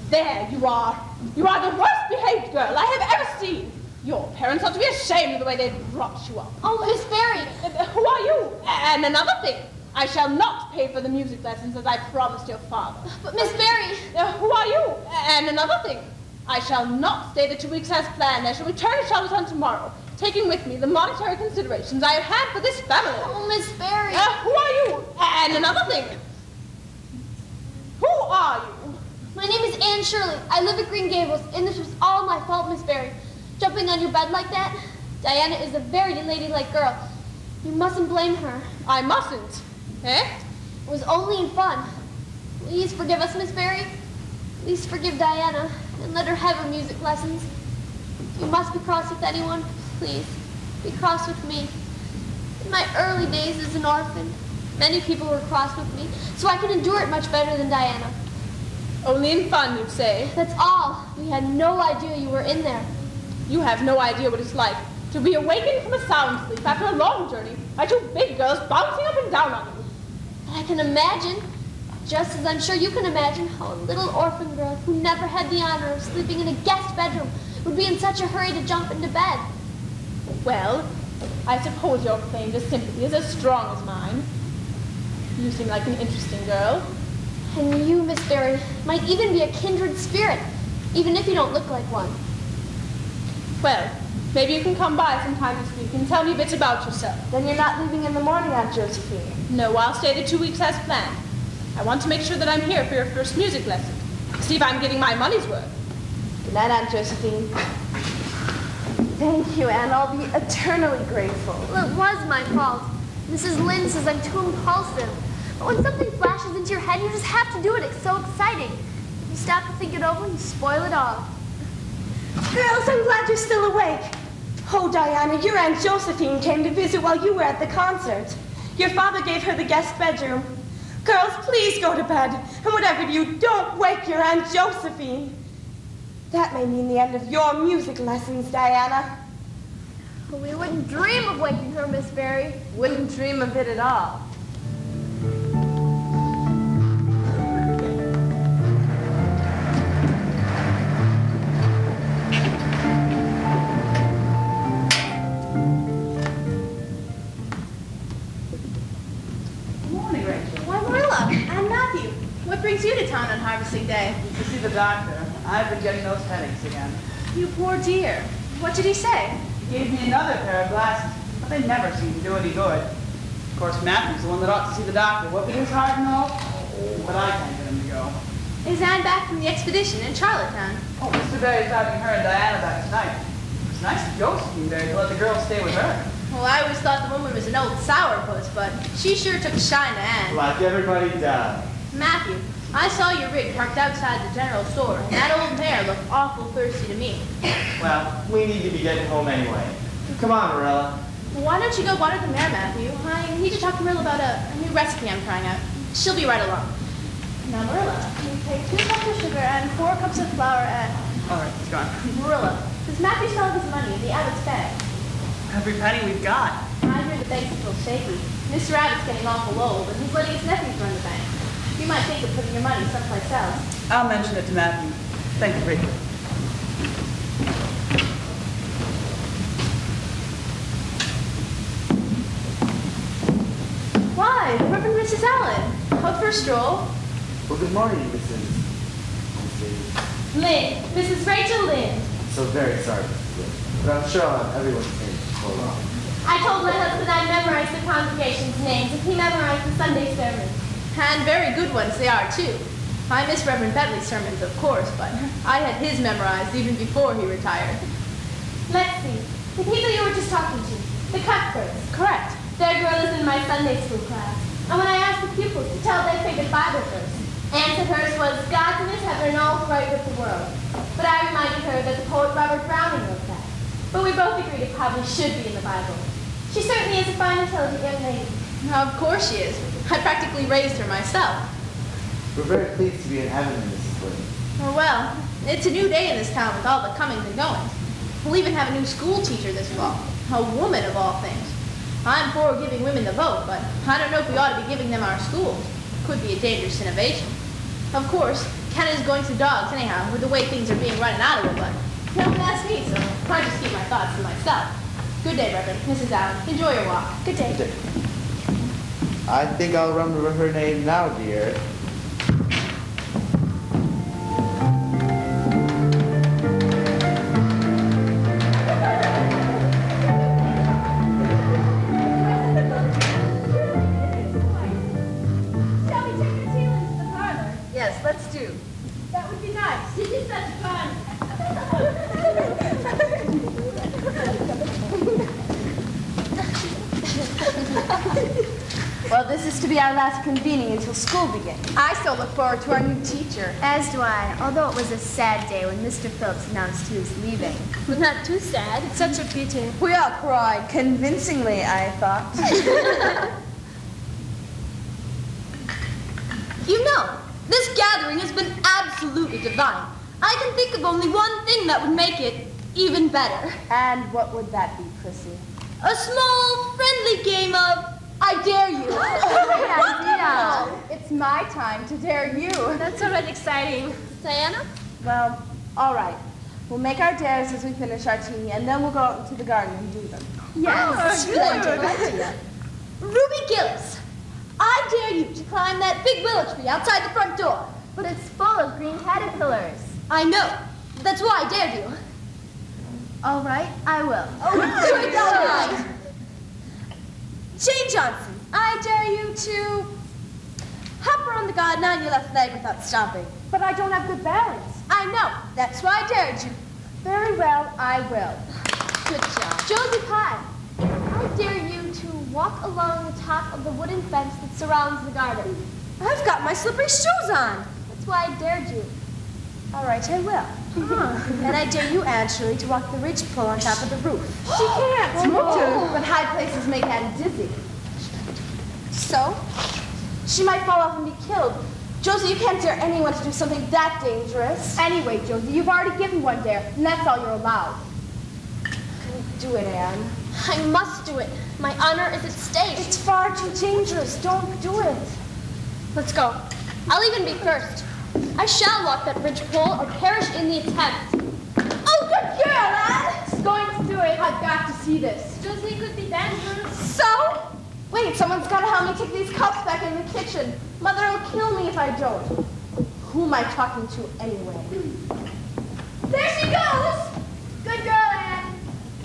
There you are. You are the worst behaved girl I have ever seen. Your parents ought to be ashamed of the way they brought you up. Oh, Miss Barry. Who are you? And another thing, I shall not pay for the music lessons as I promised your father. But Miss Barry. Who are you? And another thing, I shall not stay the 2 weeks as planned. I shall return to Charlottetown tomorrow, taking with me the monetary considerations I have had for this family. Oh, Miss Barry. Who are you? And another thing, who are you? My name is Anne Shirley. I live at Green Gables, and this was all my fault, Miss Barry. Jumping on your bed like that? Diana is a very ladylike girl. You mustn't blame her. I mustn't. Eh? It was only in fun. Please forgive us, Miss Barry. Please forgive Diana and let her have her music lessons. If you must be cross with anyone, please be cross with me. In my early days as an orphan, many people were cross with me, so I can endure it much better than Diana. Only in fun, you say? That's all. We had no idea you were in there. You have no idea what it's like to be awakened from a sound sleep after a long journey by two big girls bouncing up and down on you. I can imagine, just as I'm sure you can imagine, how a little orphan girl who never had the honor of sleeping in a guest bedroom would be in such a hurry to jump into bed. Well, I suppose your claim to sympathy is as strong as mine. You seem like an interesting girl. And you, Miss Barry, might even be a kindred spirit, even if you don't look like one. Well, maybe you can come by sometime this week and tell me bits about yourself. Then you're not leaving in the morning, Aunt Josephine. No, I'll stay the 2 weeks as planned. I want to make sure that I'm here for your first music lesson. See if I'm getting my money's worth. Good night, Aunt Josephine. Thank you, Anne. I'll be eternally grateful. Well, it was my fault. Mrs. Lynde says I'm too impulsive. But when something flashes into your head, you just have to do it. It's so exciting. If you stop to think it over, you spoil it all. Girls, I'm glad you're still awake. Oh, Diana, your Aunt Josephine came to visit while you were at the concert. Your father gave her the guest bedroom. Girls, please go to bed. And whatever you do, don't wake your Aunt Josephine. That may mean the end of your music lessons, Diana. We wouldn't dream of waking her, Miss Barry. Wouldn't dream of it at all. What brings you to town on harvesting day? To see the doctor. I've been getting those headaches again. You poor dear. What did he say? He gave me another pair of glasses, but they never seem to do any good. Of course, Matthew's the one that ought to see the doctor. What with his heart and all? But I can't get him to go. Is Anne back from the expedition in Charlottetown? Oh, Mr. Barry's having her and Diana back tonight. It's nice of Josephine Barry to let the girls stay with her. Well, I always thought the woman was an old sourpuss, but she sure took a shine to Anne. Like everybody does. Matthew, I saw your rig parked outside the general store, and that old mare looked awful thirsty to me. Well, we need to be getting home anyway. Come on, Marilla. Well, why don't you go water the mare, Matthew? I need to talk to Marilla about a new recipe I'm trying out. She'll be right along. Now, Marilla, you take 2 cups of sugar and 4 cups of flour and... All right, it's gone. Marilla, does Matthew still have his money in the Abbott's bag? Every penny we've got. I hear the bank's a little shaky. Mr. Abbott's getting awful old, and he's letting his nephews run the bank. You might think of putting your money someplace else. I'll mention it to Matthew. Thank you, Rachel. Why, Reverend Mrs. Allen. Out for a stroll? Well, good morning, Mrs. Lynde. Mrs. Rachel Lynde. So very sorry, Mrs. Lynde. But I'm sure I'll have everyone's name before long. I told my husband I'd memorize the congregation's names, and he memorized the Sunday sermons. And very good ones they are, too. I miss Reverend Bentley's sermons, of course, but I had his memorized even before he retired. Let's see. The people you were just talking to. The Cuthberts. Correct. Their girl is in my Sunday school class. And when I asked the pupils to tell their favorite Bible verse, Anne said hers was, God's in his heaven and all's right with the world. But I reminded her that the poet Robert Browning wrote that. But we both agreed it probably should be in the Bible. She certainly is a fine, intelligent young lady. Of course she is. I practically raised her myself. We're very pleased to be in heaven, Mrs. Lynde. Oh, well, it's a new day in this town with all the comings and goings. We'll even have a new school teacher this fall. A woman of all things. I'm for giving women the vote, but I don't know if we ought to be giving them our schools. Could be a dangerous innovation. Of course, Canada's going through dogs anyhow, with the way things are being run in Ottawa, but no one asked me, so I just keep my thoughts to myself. Good day, Reverend. Mrs. Allen, enjoy your walk. Good day. Good day. I think I'll remember her name now, dear. Shall we take the tea into the parlor? Yes, let's do. That would be nice. This is such fun. Well, this is to be our last convening until school begins. I still look forward to our new teacher. As do I, although it was a sad day when Mr. Phillips announced he was leaving. But not too sad. It's such a pity. We all cried. Convincingly, I thought. You know, this gathering has been absolutely divine. I can think of only one thing that would make it even better. And what would that be, Prissy? A small, friendly game of I dare you. It's my time to dare you. That's already exciting. Diana? Well, all right. We'll make our dares as we finish our tea, and then we'll go out into the garden and do them. Yes, splendid idea. Ruby Gillis, I dare you to climb that big willow tree outside the front door. But it's full of green caterpillars. I know. That's why I dared you. All right, I will. Good God. Jane Johnson, I dare you to hop around the garden on your left leg without stopping. But I don't have good balance. I know. That's why I dared you. Very well, I will. Good job. Josie Pye, I dare you to walk along the top of the wooden fence that surrounds the garden. I've got my slippery shoes on. That's why I dared you. All right, I will. And I dare you, Anne Shirley, to walk the ridgepole on top of the roof. She can't. But high places make Anne dizzy. So? She might fall off and be killed. Josie, you can't dare anyone to do something that dangerous. Anyway, Josie, you've already given one dare, and that's all you're allowed. Do it, Anne. I must do it. My honor is at stake. It's far too dangerous. Don't do it. Let's go. I'll even be first. I shall walk that ridgepole or perish in the attempt. Oh, good girl, Anne! She's going to do it. I've got to see this. Josie could be dangerous. So? Wait, someone's got to help me take these cups back in the kitchen. Mother will kill me if I don't. Who am I talking to anyway? There she goes! Good girl, Anne.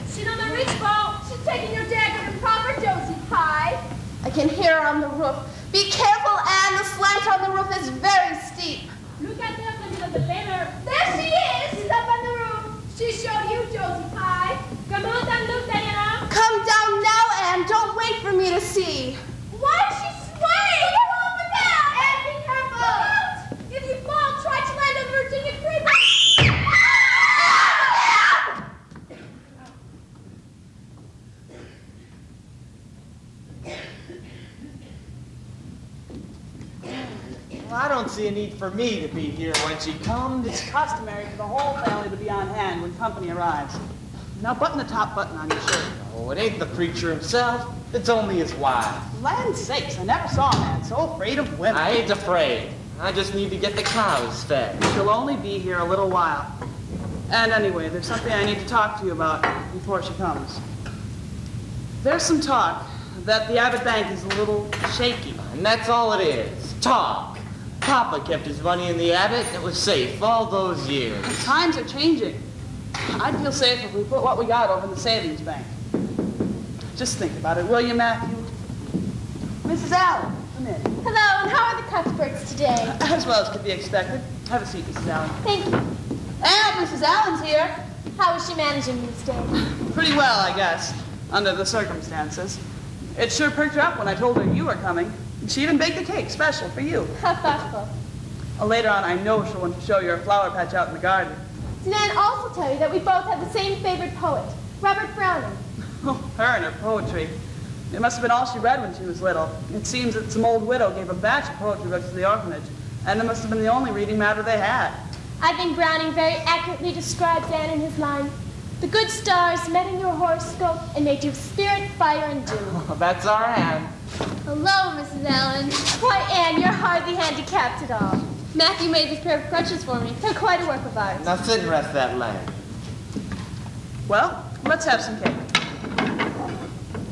Sit on the ridgepole. She's taking your dagger to proper Josie Pye. I can hear her on the roof. Be careful, Anne. The slant on the roof is very steep. Look at her up into the ladder. There she is! She's up on the roof. She showed you, Josie Pye. Come out and look, Diana. Come down now, Anne. Don't wait for me to see. Why is she swaying? Look off the ground! Anne, be careful! Look out! If you fall, try to land on the Virginia Creek. Well, I don't see a need for me to be here when she comes. It's customary for the whole family to be on hand when company arrives. Now button the top button on your shirt. Oh, it ain't the preacher himself. It's only his wife. Land's sakes, I never saw a man so afraid of women. I ain't afraid. I just need to get the cows fed. She'll only be here a little while. And anyway, there's something I need to talk to you about before she comes. There's some talk that the Abbott Bank is a little shaky. And that's all it is. Talk. Papa kept his money in the Abbott and it was safe all those years. Times are changing. I'd feel safe if we put what we got over in the savings bank. Just think about it, will you, Matthew? Mrs. Allen, come in. Hello, and how are the Cuthberts today? As well as could be expected. Have a seat, Mrs. Allen. Thank you. And Mrs. Allen's here. How is she managing these days? Pretty well, I guess, under the circumstances. It sure perked her up when I told her you were coming. She even baked a cake special for you. How thoughtful. Later on, I know she'll want to show you her flower patch out in the garden. Did Anne also tell you that we both have the same favorite poet, Robert Browning? Oh, her and her poetry. It must have been all she read when she was little. It seems that some old widow gave a batch of poetry books to the orphanage, and it must have been the only reading matter they had. I think Browning very accurately describes Anne in his line. The good stars met in your horoscope and made you spirit, fire, and dew. Oh, that's our Anne. Hello, Mrs. Allen. Why, Anne, you're hardly handicapped at all. Matthew made this pair of crutches for me. They're quite a work of art. Now sit and rest that leg. Well, let's have some cake.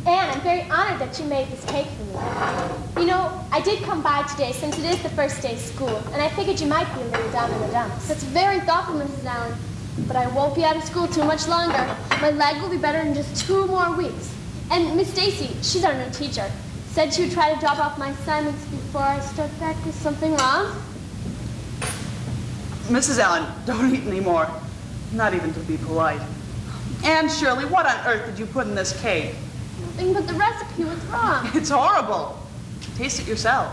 Anne, I'm very honored that you made this cake for me. You know, I did come by today since it is the first day of school, and I figured you might be a little down in the dumps. That's very thoughtful, Mrs. Allen. But I won't be out of school too much longer. My leg will be better in just 2 more weeks. And Miss Stacy, she's our new teacher, said she would try to drop off my assignments before I start back with something wrong. Mrs. Allen, don't eat any more. Not even to be polite. Anne Shirley, what on earth did you put in this cake? Nothing but the recipe was wrong. It's horrible. Taste it yourself.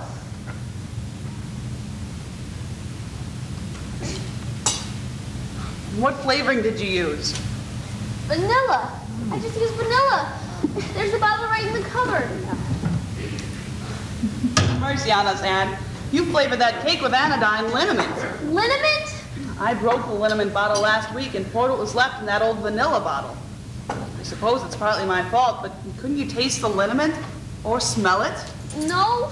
What flavoring did you use? Vanilla. I just used vanilla. There's a bottle right in the cupboard. Mercy on us, Anne. You flavored that cake with anodyne liniment. Liniment? I broke the liniment bottle last week and poured what was left in that old vanilla bottle. I suppose it's partly my fault, but couldn't you taste the liniment? Or smell it? No.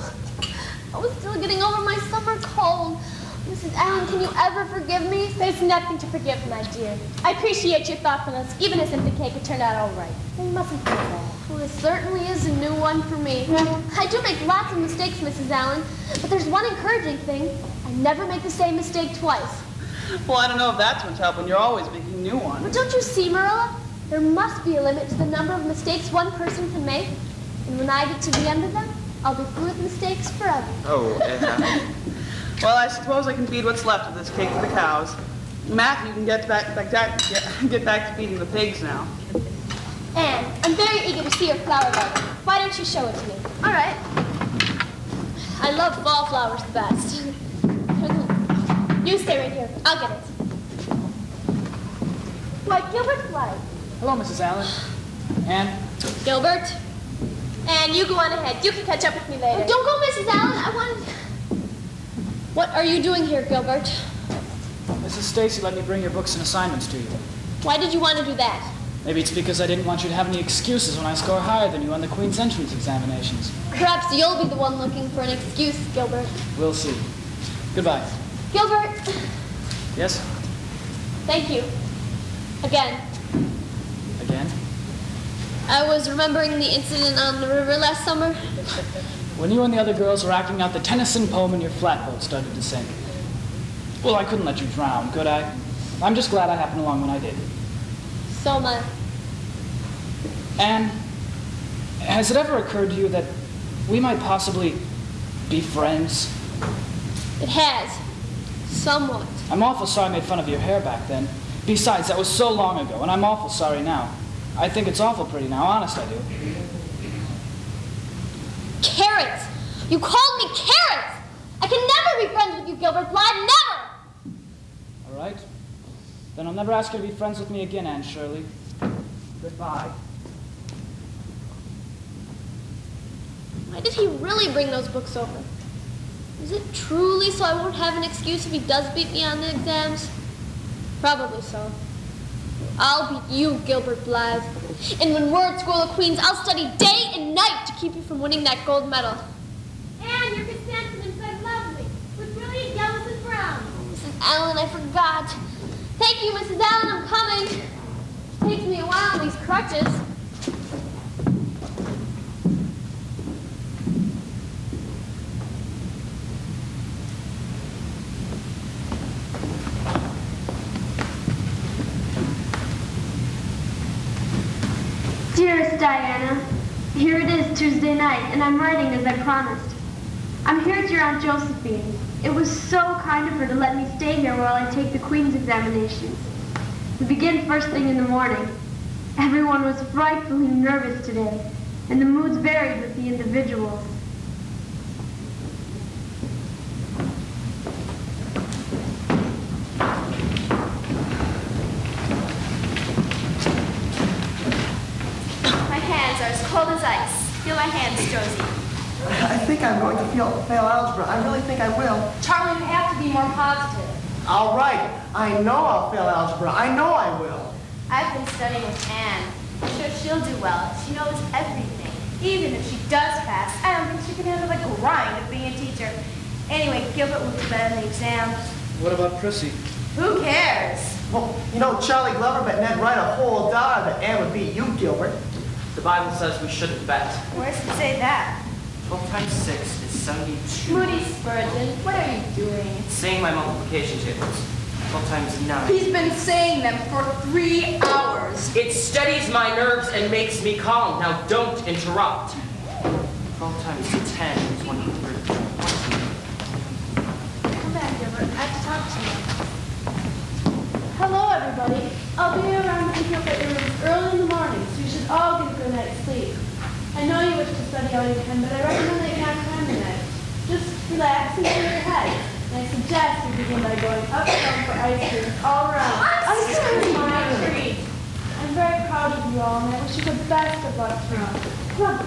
I was still getting over my summer cold. Mrs. Allen, can you ever forgive me? There's nothing to forgive, my dear. I appreciate your thoughtfulness, even as if the cake had turned out all right. You mustn't feel bad. Well, this certainly is a new one for me. I do make lots of mistakes, Mrs. Allen, but there's one encouraging thing. I never make the same mistake twice. Well, I don't know if that's much help when you're always making new ones. But don't you see, Marilla? There must be a limit to the number of mistakes one person can make. And when I get to the end of them, I'll be through with mistakes forever. Oh, Well, I suppose I can feed what's left of this cake to the cows. Matthew can get back to feeding the pigs now. Anne, I'm very eager to see your flower garden. Why don't you show it to me? All right. I love fall flowers the best. You stay right here. I'll get it. Why, Gilbert's light. Hello, Mrs. Allen. Anne? Gilbert? And you go on ahead. You can catch up with me later. Don't go, Mrs. Allen. I want... What are you doing here, Gilbert? Mrs. Stacy let me bring your books and assignments to you. Why did you want to do that? Maybe it's because I didn't want you to have any excuses when I score higher than you on the Queen's entrance examinations. Perhaps you'll be the one looking for an excuse, Gilbert. We'll see. Goodbye. Gilbert! Yes? Thank you. Again. Again? I was remembering the incident on the river last summer. When you and the other girls were acting out the Tennyson poem and your flatboat started to sink. Well, I couldn't let you drown, could I? I'm just glad I happened along when I did. So am I. Anne, has it ever occurred to you that we might possibly be friends? It has. Somewhat. I'm awful sorry I made fun of your hair back then. Besides, that was so long ago, and I'm awful sorry now. I think it's awful pretty now, honest I do. Carrots! You called me carrots! I can never be friends with you, Gilbert Blythe, never! All right. Then I'll never ask you to be friends with me again, Anne Shirley. Goodbye. Why did he really bring those books over? Is it truly so I won't have an excuse if he does beat me on the exams? Probably so. I'll beat you, Gilbert Blythe. And when we're at School of Queens, I'll study day and night to keep you from winning that gold medal. And your chrysanthemums are lovely, with brilliant yellows and browns. Mrs. Allen, I forgot. Thank you, Mrs. Allen, I'm coming. It takes me a while on these crutches. Dearest Diana, here it is Tuesday night, and I'm writing as I promised. I'm here at your Aunt Josephine's. It was so kind of her to let me stay here while I take the Queen's examinations. We begin first thing in the morning. Everyone was frightfully nervous today, and the moods varied with the individuals. My hands are as cold as ice. Feel my hands, Josie. I think I'm going to fail algebra. I really think I will. Charlie, you have to be more positive. All right. I know I'll fail algebra. I know I will. I've been studying with Anne. I'm sure she'll do well. She knows everything. Even if she does pass, I don't think she can handle the grind of being a teacher. Anyway, Gilbert will do better in the exams. What about Prissy? Who cares? Well, you know, Charlie Glover bet Ned Wright a whole dollar that Anne would beat you, Gilbert. The Bible says we shouldn't bet. Where does it say that? 12 times 6 is 72. Moody Spurgeon, what are you doing? It's saying my multiplication tables. 12 times 9. He's been saying them for 3 hours. It steadies my nerves and makes me calm. Now don't interrupt. 12 times 10 is 120. Come back, Gilbert. I have to talk to you. Hello, everybody. I'll be around to pick up at your rooms early in the morning, so you should all get a good night's sleep. I know you wish to study all you can, but I recommend that you not cram Relax and clear your head. And I suggest you begin by going uptown for ice cream all around. Ice cream is my treat. I'm very proud of you all, and I wish you the best of luck tomorrow. Come on.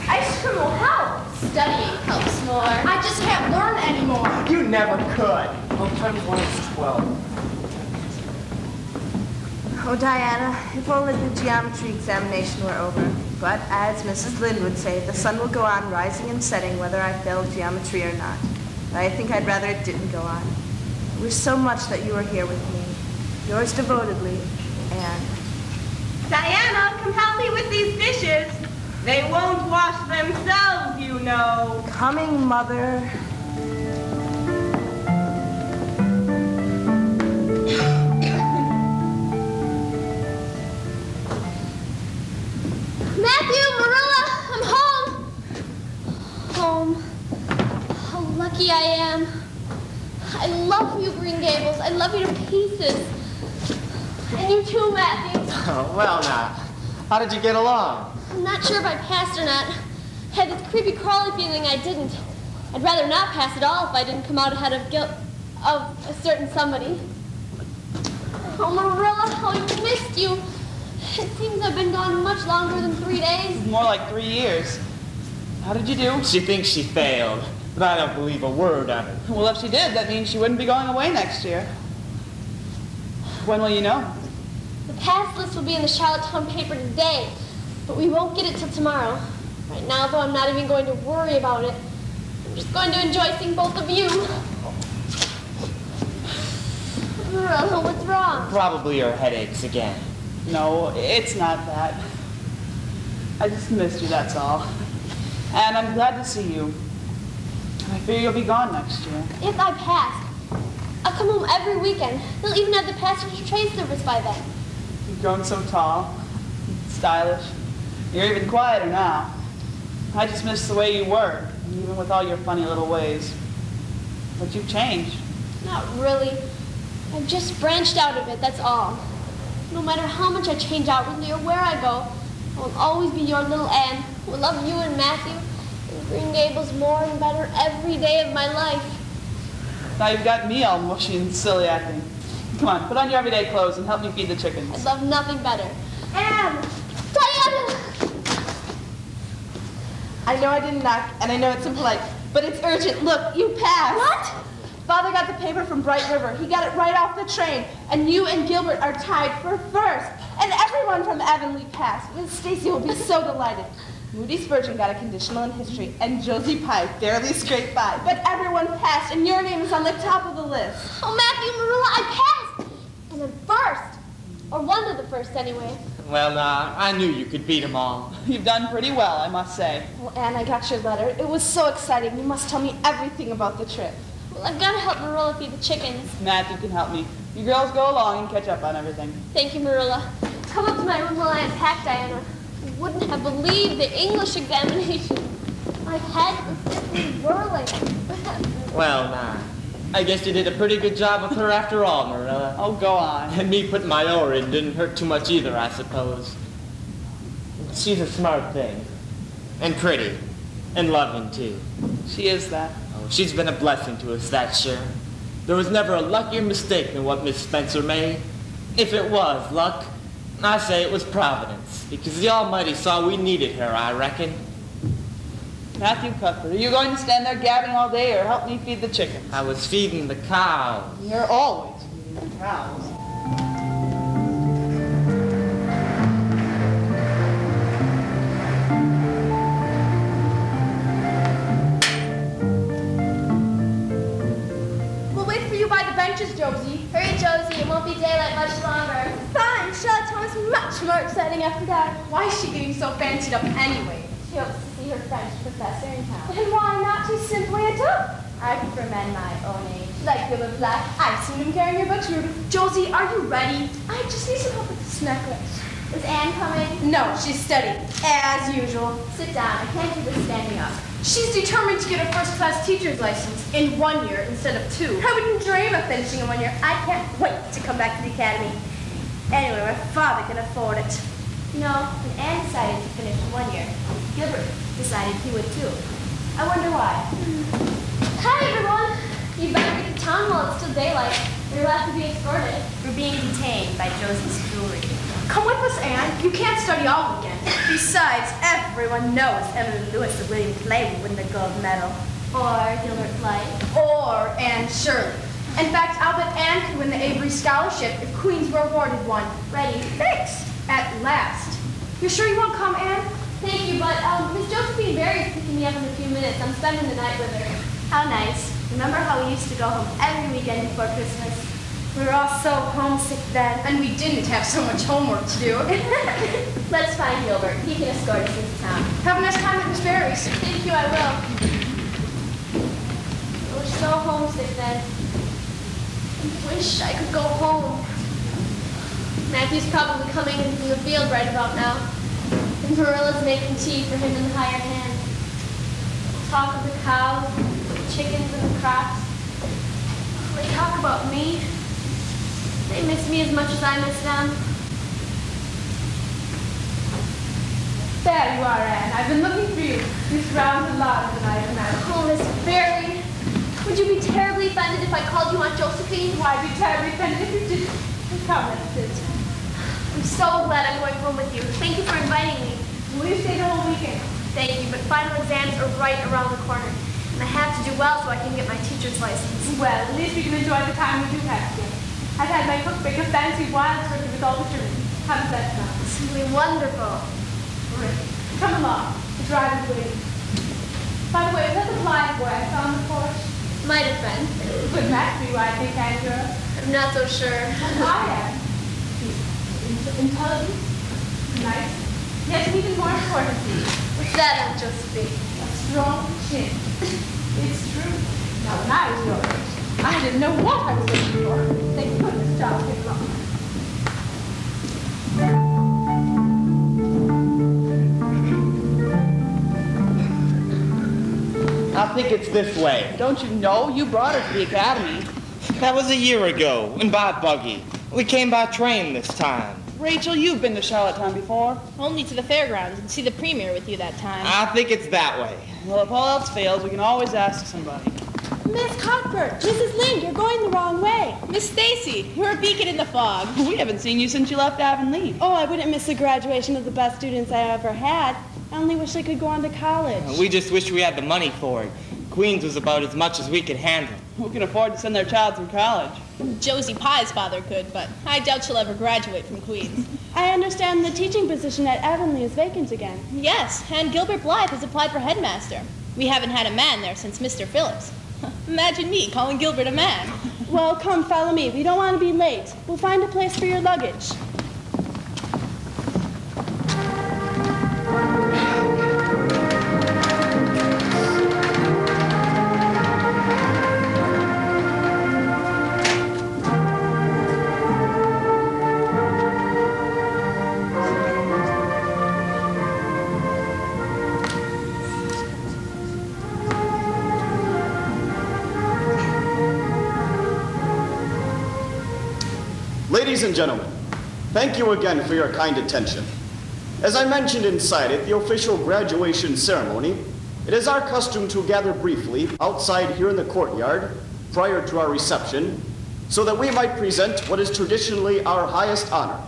Ice cream will help. Studying helps more. I just can't learn anymore. You never could. 12 times 1 is 12. Oh, Diana, if only the geometry examination were over. But as Mrs. Lynde would say, the sun will go on rising and setting whether I fail geometry or not. I think I'd rather it didn't go on. I wish so much that you were here with me. Yours devotedly, Anne. Diana, come help me with these dishes. They won't wash themselves, you know. Coming, Mother. Matthew, Marilla, I'm home. Home. How lucky I am. I love you, Green Gables. I love you to pieces. And you too, Matthew. Oh, well now. How did you get along? I'm not sure if I passed or not. I had this creepy crawly feeling I didn't. I'd rather not pass at all if I didn't come out ahead of a certain somebody. Oh, Marilla, how I missed you. It seems I've been gone much longer than 3 days. More like 3 years. How did you do? She thinks she failed, but I don't believe a word of it. Well, if she did, that means she wouldn't be going away next year. When will you know? The pass list will be in the Charlottetown paper today, but we won't get it till tomorrow. Right now, though, I'm not even going to worry about it. I'm just going to enjoy seeing both of you. Marilla, what's wrong? Probably her headaches again. No, it's not that. I just missed you, that's all. And I'm glad to see you. I fear you'll be gone next year. If I pass, I'll come home every weekend. They'll even have the passenger train service by then. You've grown so tall, stylish. You're even quieter now. I just miss the way you were, even with all your funny little ways. But you've changed. Not really. I've just branched out a bit, that's all. No matter how much I change outwardly or where I go, I will always be your little Anne, who will love you and Matthew and Green Gables more and better every day of my life. Now you've got me all mushy and silly acting. Come on, put on your everyday clothes and help me feed the chickens. I'd love nothing better. Anne! Diana! I know I didn't knock, and I know it's impolite, but it's urgent. Look, you passed. What? Father got the paper from Bright River. He got it right off the train, and you and Gilbert are tied for first. And everyone from Avonlea passed. Miss Stacy will be so delighted. Moody Spurgeon got a conditional in history, and Josie Pye barely scraped by. But everyone passed, and your name is on the top of the list. Oh, Matthew, Marilla, I passed! And I'm first. Or one of the first, anyway. Well, I knew you could beat them all. You've done pretty well, I must say. Well, Anne, I got your letter. It was so exciting. You must tell me everything about the trip. Well, I've got to help Marilla feed the chickens. Matthew can help me. You girls go along and catch up on everything. Thank you, Marilla. Come up to my room while I unpack, Diana. You wouldn't have believed the English examination. My head was simply whirling. Well, I guess you did a pretty good job with her after all, Marilla. Oh, go on. And me putting my oar in didn't hurt too much either, I suppose. She's a smart thing. And pretty. And loving, too. She is that. Oh, she's been a blessing to us, that's sure. There was never a luckier mistake than what Miss Spencer made. If it was luck, I say it was Providence. Because the Almighty saw we needed her, I reckon. Matthew Cuthbert, are you going to stand there gabbing all day or help me feed the chickens? I was feeding the cows. You're always feeding the cows. We'll wait for you by the benches, Josie. Hurry, Josie. It won't be daylight much longer. Fine. Charlottetown is much more exciting after dark. Why is she getting so fancied up anyway? She hopes to see her French professor in town. And why not too simply a duck? I prefer men my own age. Like Gilbert Black. I've seen him carrying your books, Ruby. Josie, are you ready? I just need some help with this necklace. Is Anne coming? No, she's studying, as usual. Sit down. I can't do this standing up. She's determined to get a first-class teacher's license in 1 year instead of 2. I wouldn't dream of finishing in 1 year. I can't wait to come back to the academy. Anyway, my father can afford it. No, when Anne decided to finish in 1 year, Gilbert decided he would too. I wonder why. it's still daylight. You'll have to be escorted. We're being detained by Josie's jewelry. Come with us, Anne. You can't study all weekend. Besides, everyone knows Emily Lewis and William Clay will win the gold medal. Or Gilbert Blythe. Or Anne Shirley. In fact, I'll bet Anne could win the Avery Scholarship if Queens were awarded one. Ready. Thanks. At last. You're sure you won't come, Anne? Thank you, but Miss Josephine Barry is picking me up in a few minutes. I'm spending the night with her. How nice. Remember how we used to go home every weekend before Christmas? We were all so homesick then. And we didn't have so much homework to do. Let's find Gilbert. He can escort us into town. Have a nice time at Miss Barry's. Thank you, I will. I was so homesick then. I wish I could go home. Matthew's probably coming in from the field right about now. And Marilla's making tea for him in the hired hand. Talk of the cows, the chickens, and the crops. They talk about me. They miss me as much as I miss them. There you are, Anne. I've been looking for you. You surround the lot tonight, Madam. Oh, Miss Barry, would you be terribly offended if I called you Aunt Josephine? Why be terribly offended if you didn't? Come, let's sit. I'm so glad I'm going home with you. Thank you for inviting me. Will you stay the whole weekend? Thank you, but final exams are right around the corner. And I have to do well so I can get my teacher's license. Well, at least we can enjoy the time we do have together. I've had my cook bake a fancy wild turkey with all the children. How does that sound? Simply wonderful. Great. Come along. The drive is waiting. By the way, is that the blind boy I saw on the porch? Might have been. Good match for you, I think, Angela. I'm not so sure. I am. He's intelligent, nice, yet even more importantly, What's that, Aunt Josephine? a strong chin. It's true. Now, when I was your age, I didn't know what I was looking for. Thank goodness Charles came along. I think it's this way. Don't you know? You brought her to the academy. That was a year ago, in Bob Buggy. We came by train this time. Rachel, you've been to Charlottetown before. Only to the fairgrounds and see the premier with you that time. I think it's that way. Well, if all else fails, we can always ask somebody. Miss Cuthbert, Mrs. Lynde, you're going the wrong way. Miss Stacy, you're a beacon in the fog. We haven't seen you since you left Avonlea. Oh, I wouldn't miss the graduation of the best students I ever had. I only wish I could go on to college. We just wish we had the money for it. Queens was about as much as we could handle. Who can afford to send their child through college? Josie Pye's father could, but I doubt she'll ever graduate from Queens. I understand the teaching position at Avonlea is vacant again. Yes, and Gilbert Blythe has applied for headmaster. We haven't had a man there since Mr. Phillips. Imagine me calling Gilbert a man. Well, come, follow me. We don't want to be late. We'll find a place for your luggage. Ladies and gentlemen, thank you again for your kind attention. As I mentioned inside at the official graduation ceremony, it is our custom to gather briefly outside here in the courtyard prior to our reception so that we might present what is traditionally our highest honor,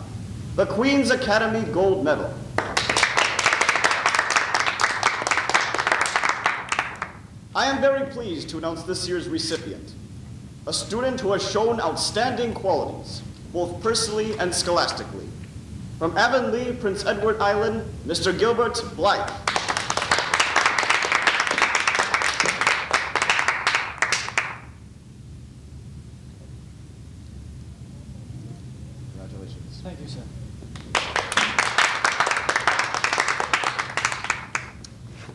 the Queen's Academy Gold Medal. I am very pleased to announce this year's recipient, a student who has shown outstanding qualities, both personally and scholastically. From Avonlea, Prince Edward Island, Mr. Gilbert Blythe. Congratulations. Thank you, sir.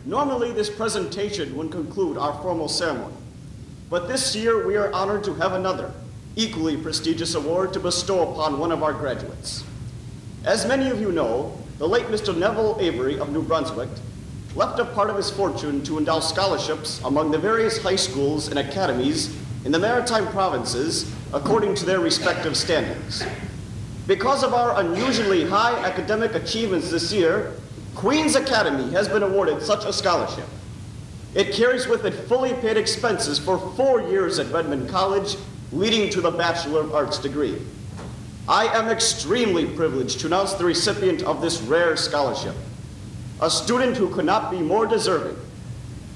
Normally, this presentation would conclude our formal ceremony, but this year we are honored to have another, equally prestigious award to bestow upon one of our graduates. As many of you know, the late Mr. Neville Avery of New Brunswick left a part of his fortune to endow scholarships among the various high schools and academies in the Maritime provinces according to their respective standings. Because of our unusually high academic achievements this year, Queen's Academy has been awarded such a scholarship. It carries with it fully paid expenses for 4 years at Redmond College leading to the Bachelor of Arts degree. I am extremely privileged to announce the recipient of this rare scholarship, a student who could not be more deserving,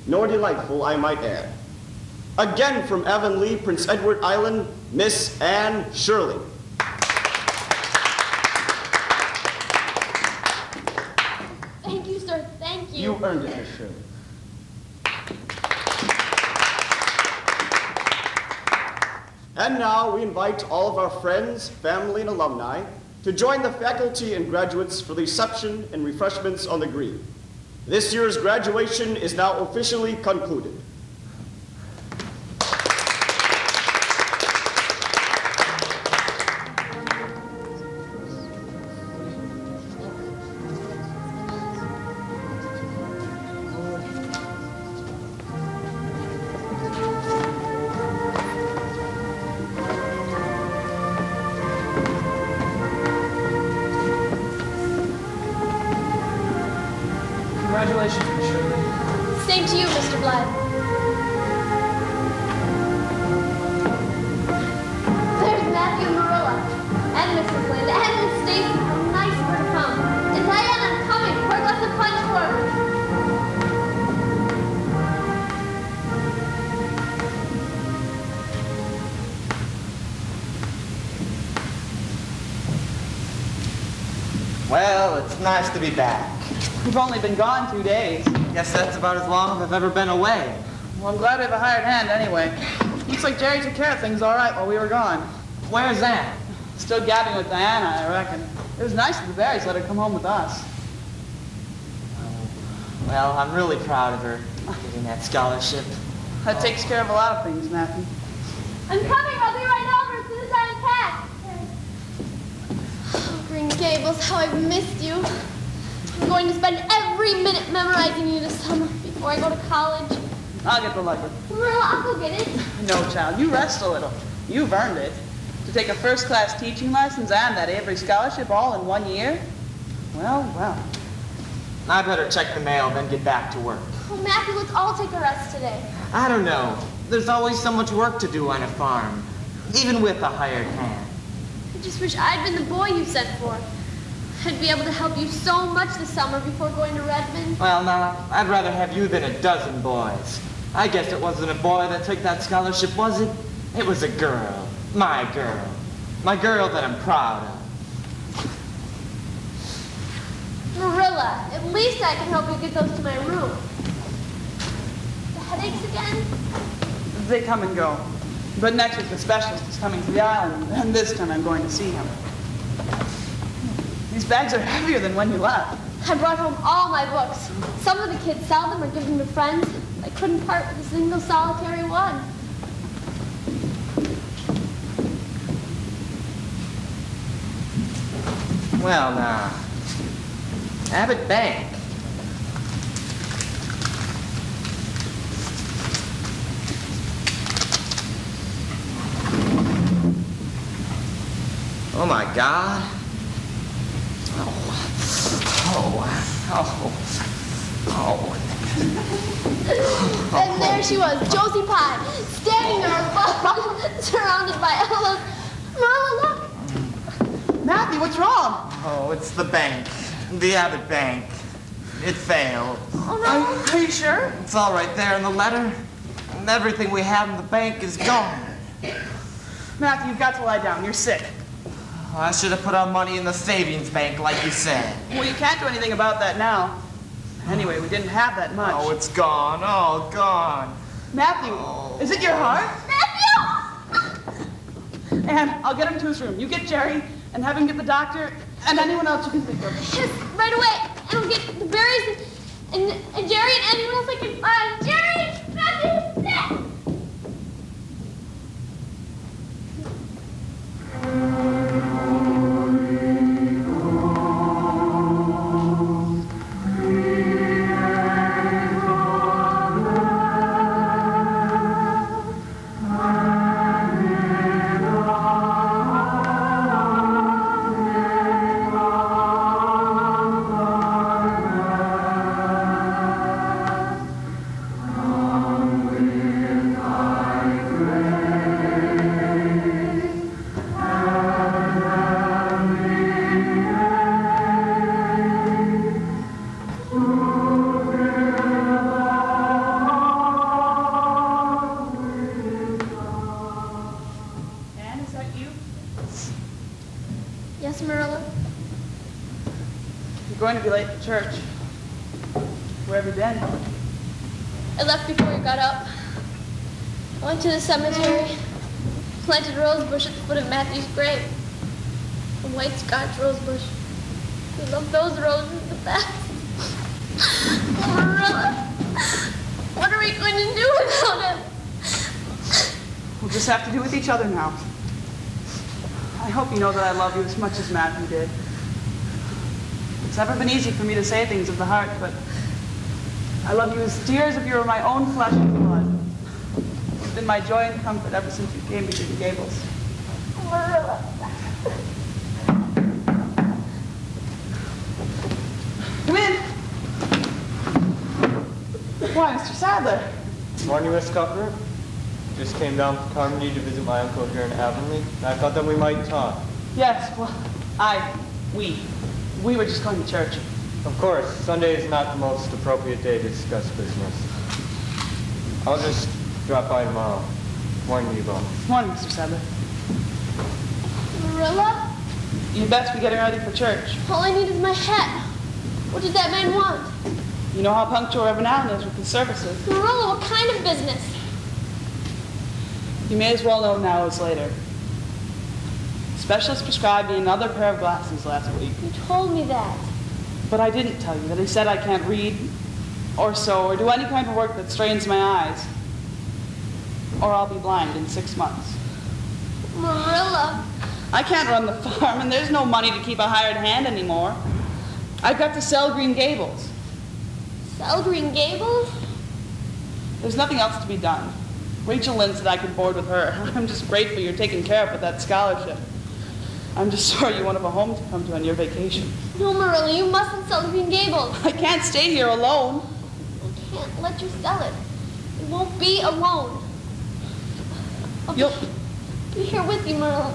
nor delightful, I might add. Again from Avonlea, Prince Edward Island, Miss Anne Shirley. Thank you, sir. Thank you. You earned it, Miss Shirley. And now we invite all of our friends, family, and alumni to join the faculty and graduates for the reception and refreshments on the green. This year's graduation is now officially concluded. Congratulations, Miss Shirley. Same to you, Mr. Blythe. There's Matthew and Marilla, and Mrs. Lynde, and Miss Stacy. How nice of her to come. And Diana, I'm coming. Pour a glass of punch for me. Well, it's nice to be back. We've only been gone 2 days. Guess that's about as long as I've ever been away. Well, I'm glad we have a hired hand anyway. Looks like Jerry took care of things all right while we were gone. Where's Anne? Still gabbing with Diana, I reckon. It was nice of the Berries let her come home with us. Well, I'm really proud of her getting that scholarship. That takes care of a lot of things, Matthew. I'm coming. I'll be right over as soon as I unpack. Oh, Green Gables, how I've missed you. I'm going to spend every minute memorizing you this summer before I go to college. I'll get the luggage. Marilla, I'll go get it. No, child, you rest a little. You've earned it. To take a first-class teaching license and that Avery scholarship all in 1 year? Well, well. I better check the mail, then get back to work. Oh, Matthew, let's all take a rest today. I don't know. There's always so much work to do on a farm, even with a hired hand. I just wish I'd been the boy you sent for. I'd be able to help you so much this summer before going to Redmond. Well, now, I'd rather have you than a dozen boys. I guess it wasn't a boy that took that scholarship, was it? It was a girl. My girl. My girl that I'm proud of. Marilla, at least I can help you get those to my room. The headaches again? They come and go. But next week the specialist is coming to the island, and this time I'm going to see him. These bags are heavier than when you left. I brought home all my books. Some of the kids sell them or give them to friends. I couldn't part with a single solitary one. Well, now, Abbott Bank. Oh, my God. And there she was, Josie Pye, standing there surrounded by elbows. Marilla, look. Matthew, what's wrong? Oh, it's the bank. The Abbott Bank. It failed. Oh, no. Are you sure? It's all right there in the letter. And everything we had in the bank is gone. Matthew, you've got to lie down. You're sick. I should have put our money in the savings bank like you said. Well, you can't do anything about that now. Anyway, we didn't have that much. Oh, it's gone. Oh, gone. Matthew, is it your heart? Matthew! Anne, I'll get him to his room. You get Jerry and have him get the doctor and anyone else you can think of. Yes, right away. And I'll get the berries and Jerry and anyone else I can find. Jerry! Matthew! Sit! for church. Where have you been? I left before you got up. I went to the cemetery, planted a rose bush at the foot of Matthew's grave. A white Scotch rose bush. We love those roses the best. Oh, Marilla, what are we going to do without him? We'll just have to do with each other now. I hope you know that I love you as much as Matthew did. It's never been easy for me to say things of the heart, but I love you as dear as if you were my own flesh and blood. You've been my joy and comfort ever since you came to Gables. Marilla. Come in. Why, Mr. Sadler? Morning, Miss Cuthbert. Just came down from Carmody to visit my uncle here in Avonlea, and I thought that we might talk. Yes, well, we were just going to church. Of course, Sunday is not the most appropriate day to discuss business. I'll just drop by tomorrow. Morning, you both. Morning, Mr. Sadler. Marilla? You best be getting ready for church. All I need is my hat. What did that man want? You know how punctual Reverend Allen is with his services. Marilla, what kind of business? You may as well know now as later. Specialist prescribed me another pair of glasses last week. You told me that. But I didn't tell you that he said I can't read, or sew, or do any kind of work that strains my eyes. Or I'll be blind in 6 months. Marilla. I can't run the farm, and there's no money to keep a hired hand anymore. I've got to sell Green Gables. Sell Green Gables? There's nothing else to be done. Rachel Lynde said I could board with her. I'm just grateful you're taken care of with that scholarship. I'm just sorry you won't have a home to come to on your vacation. No, Marilla, you mustn't sell Green Gables. I can't stay here alone. I can't let you sell it. It won't be alone. You'll be here with you, Marilla.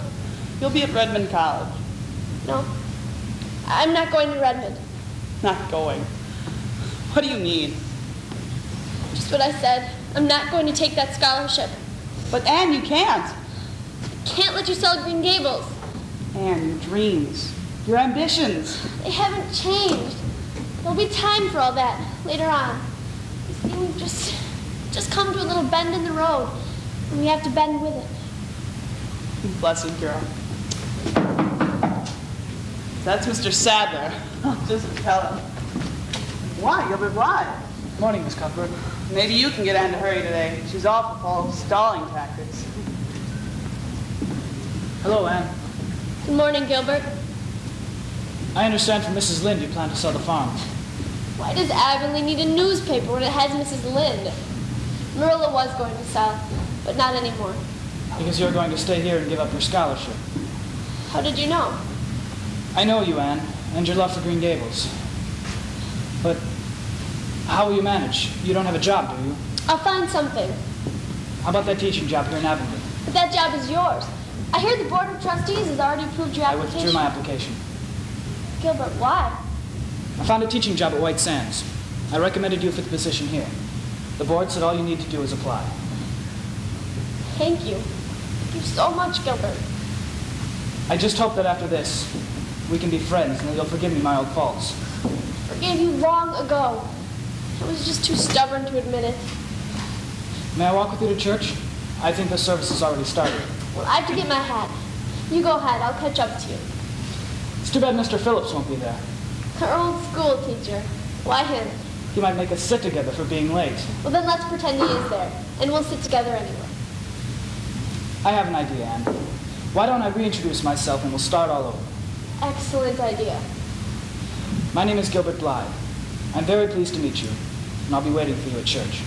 You'll be at Redmond College. No, I'm not going to Redmond. Not going? What do you mean? Just what I said. I'm not going to take that scholarship. But Anne, you can't. I can't let you sell Green Gables. Anne, your dreams, your ambitions. They haven't changed. There'll be time for all that later on. You see, we've just come to a little bend in the road, and we have to bend with it. Blessed girl. That's Mr. Sadler. I'll just tell him. Why, Gilbert, why? Morning, Miss Cuthbert. Maybe you can get Anne to hurry today. She's awful full of stalling tactics. Hello, Anne. Good morning, Gilbert. I understand from Mrs. Lynde you plan to sell the farm. Why does Avonlea need a newspaper when it has Mrs. Lynde? Marilla was going to sell, but not anymore. Because you're going to stay here and give up your scholarship. How did you know? I know you, Anne, and your love for Green Gables. But how will you manage? You don't have a job, do you? I'll find something. How about that teaching job here in Avonlea? But that job is yours. I hear the Board of Trustees has already approved your I application. withdrew my application. Gilbert, why? I found a teaching job at White Sands. I recommended you for the position here. The board said all you need to do is apply. Thank you. Thank you so much, Gilbert. I just hope that after this, we can be friends and that you'll forgive me my old faults. Forgave you long ago. I was just too stubborn to admit it. May I walk with you to church? I think the service has already started. Well, I have to get my hat. You go ahead. I'll catch up to you. It's too bad Mr. Phillips won't be there. Our old school teacher. Why him? He might make us sit together for being late. Well, then let's pretend he is there, and we'll sit together anyway. I have an idea, Anne. Why don't I reintroduce myself and we'll start all over? Excellent idea. My name is Gilbert Blythe. I'm very pleased to meet you, and I'll be waiting for you at church.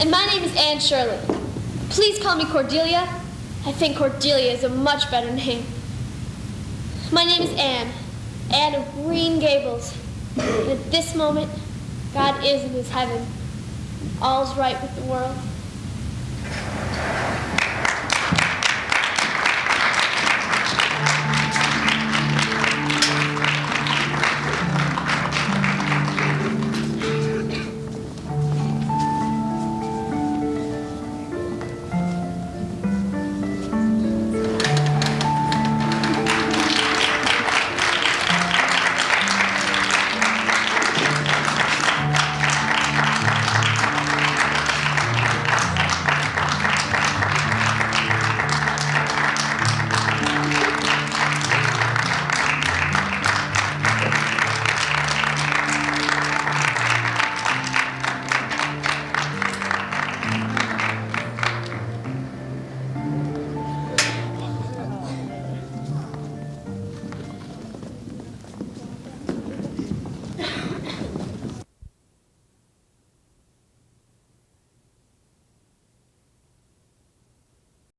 And my name is Anne Shirley. Please call me Cordelia. I think Cordelia is a much better name. My name is Anne. Anne of Green Gables. And at this moment, God is in his heaven. All's right with the world.